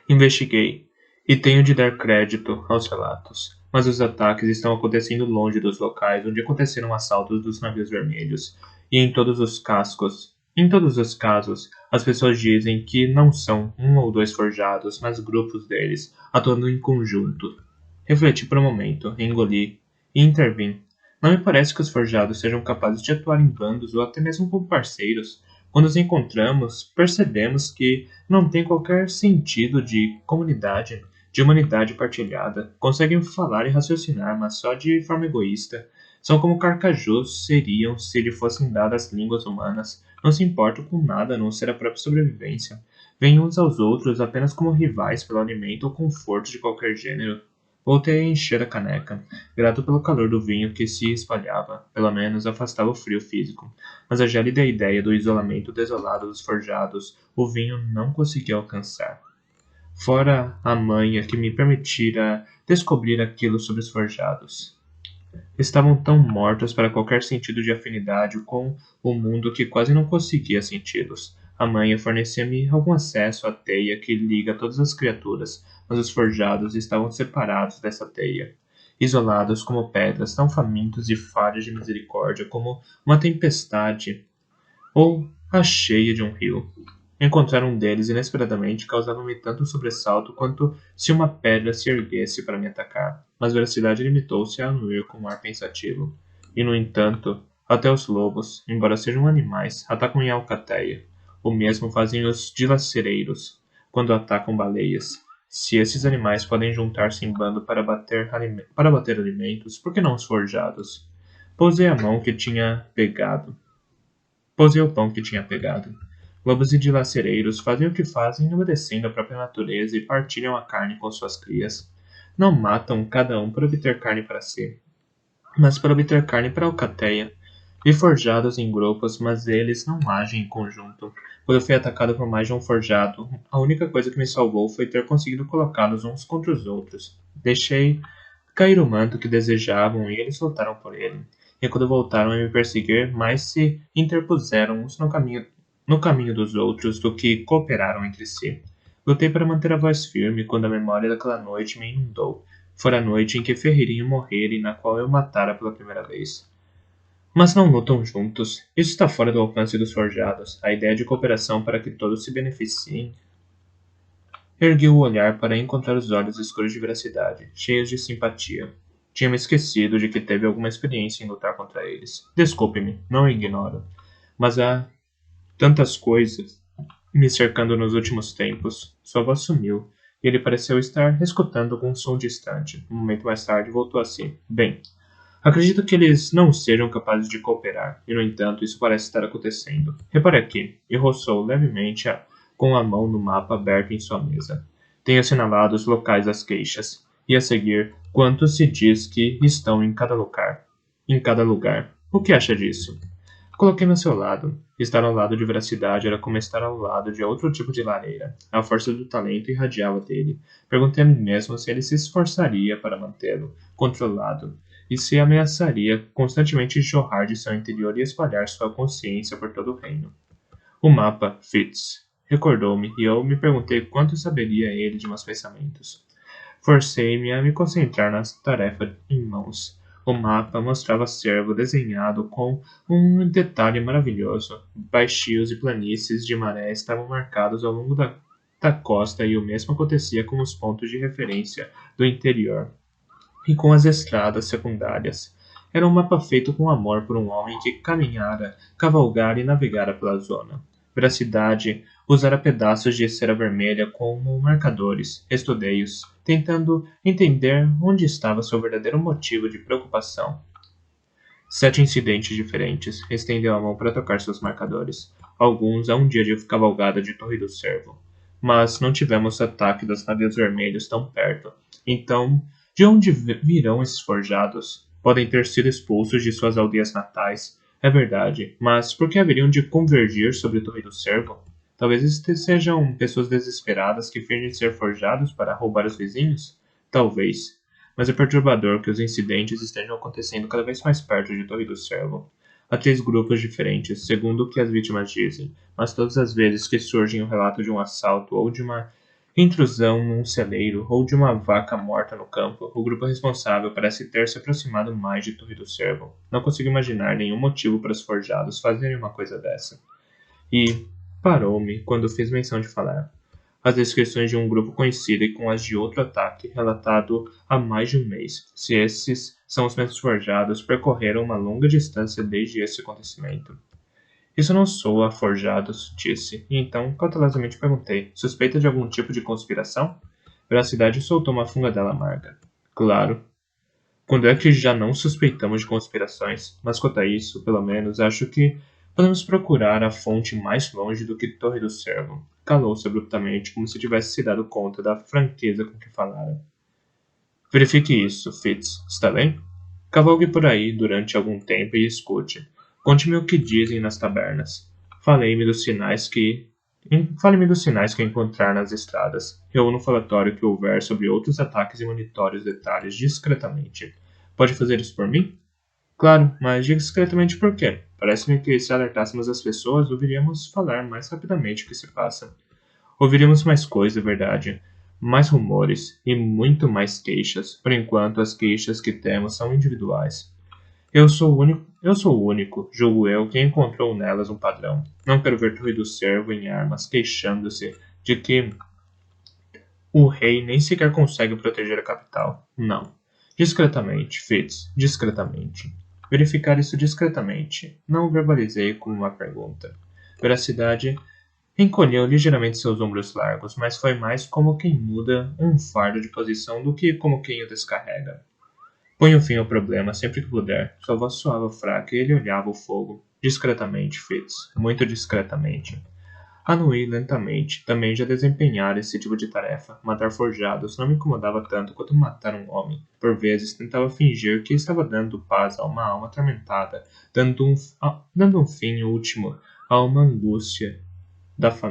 Investiguei, e tenho de dar crédito aos relatos, mas os ataques estão acontecendo longe dos locais onde aconteceram assaltos dos navios vermelhos, e em todos os cascos. Em todos os casos, as pessoas dizem que não são um ou dois forjados, mas grupos deles, atuando em conjunto. Refleti por um momento, engoli e intervim. Não me parece que os forjados sejam capazes de atuar em bandos ou até mesmo como parceiros. Quando os encontramos, percebemos que não tem qualquer sentido de comunidade, de humanidade partilhada. Conseguem falar e raciocinar, mas só de forma egoísta. São como carcajus seriam se lhe fossem dadas línguas humanas. Não se importam com nada a não ser a própria sobrevivência. Veem uns aos outros apenas como rivais pelo alimento ou conforto de qualquer gênero. Voltei a encher a caneca, grato pelo calor do vinho que se espalhava, pelo menos afastava o frio físico. Mas a gélida ideia do isolamento desolado dos forjados, o vinho não conseguia alcançar. Fora a manha que me permitira descobrir aquilo sobre os forjados. Estavam tão mortos para qualquer sentido de afinidade com o mundo que quase não conseguia senti-los. A manha fornecia-me algum acesso à teia que liga todas as criaturas, mas os forjados estavam separados dessa teia, isolados como pedras, tão famintos de falhas de misericórdia como uma tempestade ou a cheia de um rio. Encontrar um deles inesperadamente causava-me tanto sobressalto quanto se uma pedra se erguesse para me atacar, mas Veracidade limitou-se a anuir com um ar pensativo. E, no entanto, até os lobos, embora sejam animais, atacam em alcateia. O mesmo fazem os dilacereiros, quando atacam baleias. Se esses animais podem juntar-se em bando para bater alimentos, por que não os forjados? Pousei a mão que tinha pegado. Pousei o pão que tinha pegado. Lobos e dilacereiros fazem o que fazem obedecendo à própria natureza e partilham a carne com suas crias. Não matam cada um para obter carne para si, mas para obter carne para a alcateia. Vi forjados em grupos, mas eles não agem em conjunto. Quando eu fui atacado por mais de um forjado, a única coisa que me salvou foi ter conseguido colocá-los uns contra os outros. Deixei cair o manto que desejavam e eles lutaram por ele. E quando voltaram a me perseguir, mais se interpuseram uns no caminho dos outros do que cooperaram entre si. Lutei para manter a voz firme quando a memória daquela noite me inundou. Fora a noite em que Ferreirinho morrera e na qual eu matara pela primeira vez. Mas não lutam juntos. Isso está fora do alcance dos forjados. A ideia de cooperação para que todos se beneficiem. Ergui o olhar para encontrar os olhos escuros de Veracidade, cheios de simpatia. Tinha-me esquecido de que teve alguma experiência em lutar contra eles. Desculpe-me, não o ignoro. Mas há tantas coisas me cercando nos últimos tempos. Sua voz sumiu, e ele pareceu estar escutando algum som distante. Um momento mais tarde voltou a si. Bem, acredito que eles não sejam capazes de cooperar, e no entanto isso parece estar acontecendo. Repare aqui, e roçou levemente com a mão no mapa aberto em sua mesa. Tenho assinalado os locais das queixas, e a seguir, quantos se diz que estão em cada lugar. Em cada lugar. O que acha disso? Coloquei-me ao seu lado. Estar ao lado de Veracidade era como estar ao lado de outro tipo de lareira. A força do talento irradiava dele. Perguntei a mim mesmo se ele se esforçaria para mantê-lo controlado e se ameaçaria constantemente jorrar de seu interior e espalhar sua consciência por todo o reino. O mapa, Fitz, recordou-me e eu me perguntei quanto saberia ele de meus pensamentos. Forcei-me a me concentrar na tarefa em mãos. O mapa mostrava cervo desenhado com um detalhe maravilhoso. Baixios e planícies de maré estavam marcados ao longo da da costa e o mesmo acontecia com os pontos de referência do interior e com as estradas secundárias. Era um mapa feito com amor por um homem que caminhara, cavalgara e navegara pela zona. Veracidade usara pedaços de cera vermelha como marcadores. Estudei-os, tentando entender onde estava seu verdadeiro motivo de preocupação. 7 incidentes diferentes. Estendeu a mão para tocar seus marcadores. Alguns a um dia de cavalgada de Torre do Cervo. Mas não tivemos ataque dos navios vermelhos tão perto. Então, de onde virão esses forjados? Podem ter sido expulsos de suas aldeias natais. É verdade, mas por que haveriam de convergir sobre Torre do Cervo? Talvez sejam pessoas desesperadas que fingem ser forjados para roubar os vizinhos? Talvez. Mas é perturbador que os incidentes estejam acontecendo cada vez mais perto de Torre do Cervo. Há 3 grupos diferentes, segundo o que as vítimas dizem, mas todas as vezes que surge um relato de um assalto ou de uma intrusão num celeiro ou de uma vaca morta no campo, o grupo responsável parece ter se aproximado mais de Torre do Cervo. Não consigo imaginar nenhum motivo para os forjados fazerem uma coisa dessa. E parou-me quando fiz menção de falar. As descrições de um grupo conhecido e com as de outro ataque, relatado há mais de um mês. Se esses são os mesmos forjados, percorreram uma longa distância desde esse acontecimento. Isso não soa a forjados, disse, e então cautelosamente perguntei, suspeita de algum tipo de conspiração? Veracidade soltou uma fungadela amarga. Claro. Quando é que já não suspeitamos de conspirações? Mas quanto a isso, pelo menos, acho que podemos procurar a fonte mais longe do que Torre do Cervo. Calou-se abruptamente, como se tivesse se dado conta da franqueza com que falara. Verifique isso, Fitz, está bem? Cavalgue por aí durante algum tempo e escute. Conte-me o que dizem nas tabernas. Fale-me dos sinais que encontrar nas estradas. Reúna um falatório que houver sobre outros ataques e monitore os detalhes discretamente. Pode fazer isso por mim? Claro, mas diga discretamente por quê. Parece-me que se alertássemos as pessoas, ouviríamos falar mais rapidamente o que se passa. Ouviríamos mais coisa, é verdade. Mais rumores e muito mais queixas. Por enquanto, as queixas que temos são individuais. Eu sou o único, julgo eu, que encontrou nelas um padrão. Não quero ver Torre do Cervo em armas, queixando-se de que o rei nem sequer consegue proteger a capital. Não. Discretamente, Fitz, discretamente. Verificar isso discretamente. Não o verbalizei como uma pergunta. Veracidade encolheu ligeiramente seus ombros largos, mas foi mais como quem muda um fardo de posição do que como quem o descarrega. Põe um fim ao problema sempre que puder. Sua voz soava fraca e ele olhava o fogo. Discretamente, Fitz. Muito discretamente. Anuí lentamente. Também já desempenhara esse tipo de tarefa. Matar forjados não me incomodava tanto quanto matar um homem. Por vezes tentava fingir que estava dando paz a uma alma atormentada, dando um fim último a uma angústia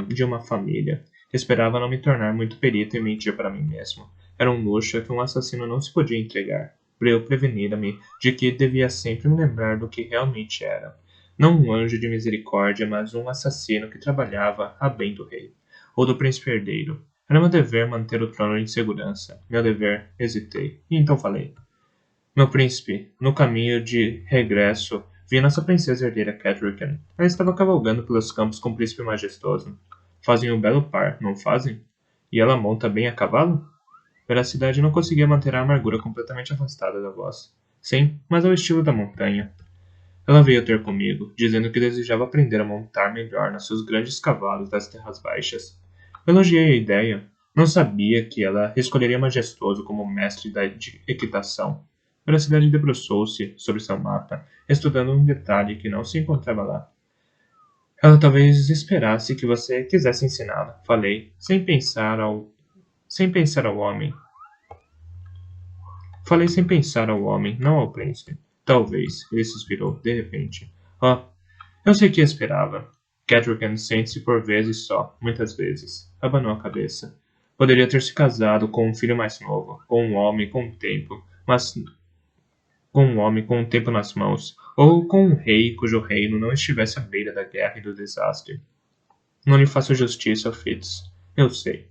de uma família. Esperava não me tornar muito perito em mentir para mim mesmo. Era um luxo que um assassino não se podia entregar. Eu prevenira-me de que devia sempre me lembrar do que realmente era. Não um anjo de misericórdia, mas um assassino que trabalhava a bem do rei, ou do príncipe herdeiro. Era meu dever manter o trono em segurança. Meu dever, hesitei, e então falei. Meu príncipe, no caminho de regresso, vi nossa princesa herdeira Catherine. Ela estava cavalgando pelos campos com o príncipe majestoso. Fazem um belo par, não fazem? E ela monta bem a cavalo? Veracidade não conseguia manter a amargura completamente afastada da voz. Sim, mas ao estilo da montanha. Ela veio ter comigo, dizendo que desejava aprender a montar melhor nos seus grandes cavalos das terras baixas. Elogiei a ideia. Não sabia que ela escolheria Majestoso como mestre da equitação. Veracidade debruçou-se sobre seu mapa, estudando um detalhe que não se encontrava lá. Ela talvez esperasse que você quisesse ensiná-la, falei, sem pensar ao homem. Falei sem pensar ao homem, não ao príncipe. Talvez, ele suspirou, de repente. Oh, eu sei que esperava. Catherine sente-se por vezes só, muitas vezes. Abanou a cabeça. Poderia ter se casado com um filho mais novo, com um homem com tempo, mas com um homem com o tempo nas mãos, ou com um rei cujo reino não estivesse à beira da guerra e do desastre. Não lhe faço justiça, Fitz. Eu sei.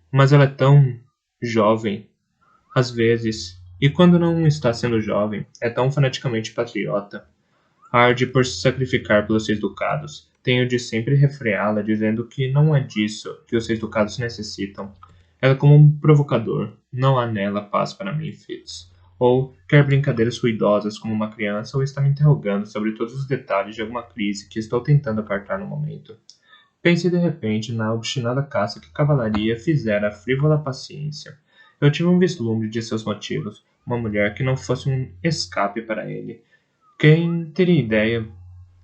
Mas ela é tão jovem. Às vezes, e quando não está sendo jovem, é tão fanaticamente patriota. Arde por se sacrificar pelos seus ducados. Tenho de sempre refreá-la dizendo que não é disso que os educados necessitam. Ela é como um provocador. Não há nela paz para mim, Fitz. Ou quer brincadeiras ruidosas como uma criança ou está me interrogando sobre todos os detalhes de alguma crise que estou tentando apartar no momento. Pensei de repente na obstinada caça que a cavalaria fizera à frívola paciência. Eu tive um vislumbre de seus motivos. Uma mulher que não fosse um escape para ele. Quem teria ideia?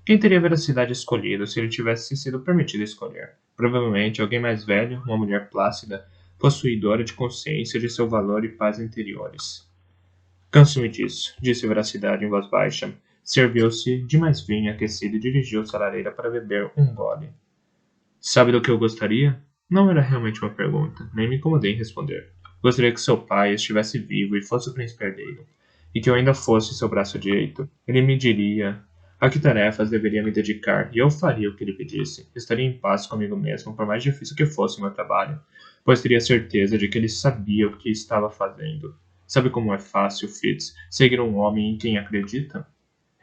Quem teria veracidade escolhido se ele tivesse sido permitido escolher? Provavelmente alguém mais velho, uma mulher plácida, possuidora de consciência de seu valor e paz interiores. Canso-me disso, disse Veracidade em voz baixa. Serviu-se de mais vinho aquecido e dirigiu-se à lareira para beber um gole. Sabe do que eu gostaria? Não era realmente uma pergunta, nem me incomodei em responder. Gostaria que seu pai estivesse vivo e fosse o príncipe herdeiro, e que eu ainda fosse seu braço direito. Ele me diria a que tarefas deveria me dedicar, e eu faria o que ele pedisse. Estaria em paz comigo mesmo, por mais difícil que fosse o meu trabalho, pois teria certeza de que ele sabia o que estava fazendo. Sabe como é fácil, Fitz, seguir um homem em quem acredita?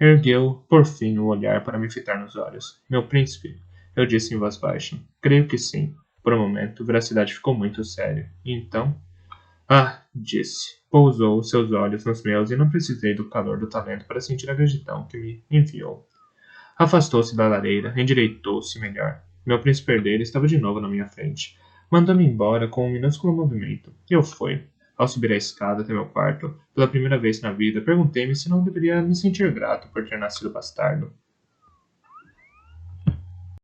Ergueu, por fim, o olhar para me fitar nos olhos. Meu príncipe, eu disse em voz baixa. Creio que sim. Por um momento, Veracidade ficou muito sério. E então? Ah, disse. Pousou seus olhos nos meus e não precisei do calor do talento para sentir a gratidão que me enviou. Afastou-se da lareira, endireitou-se melhor. Meu príncipe herdeiro estava de novo na minha frente. Mandou-me embora com um minúsculo movimento. E eu fui. Ao subir a escada até meu quarto, pela primeira vez na vida, perguntei-me se não deveria me sentir grato por ter nascido bastardo.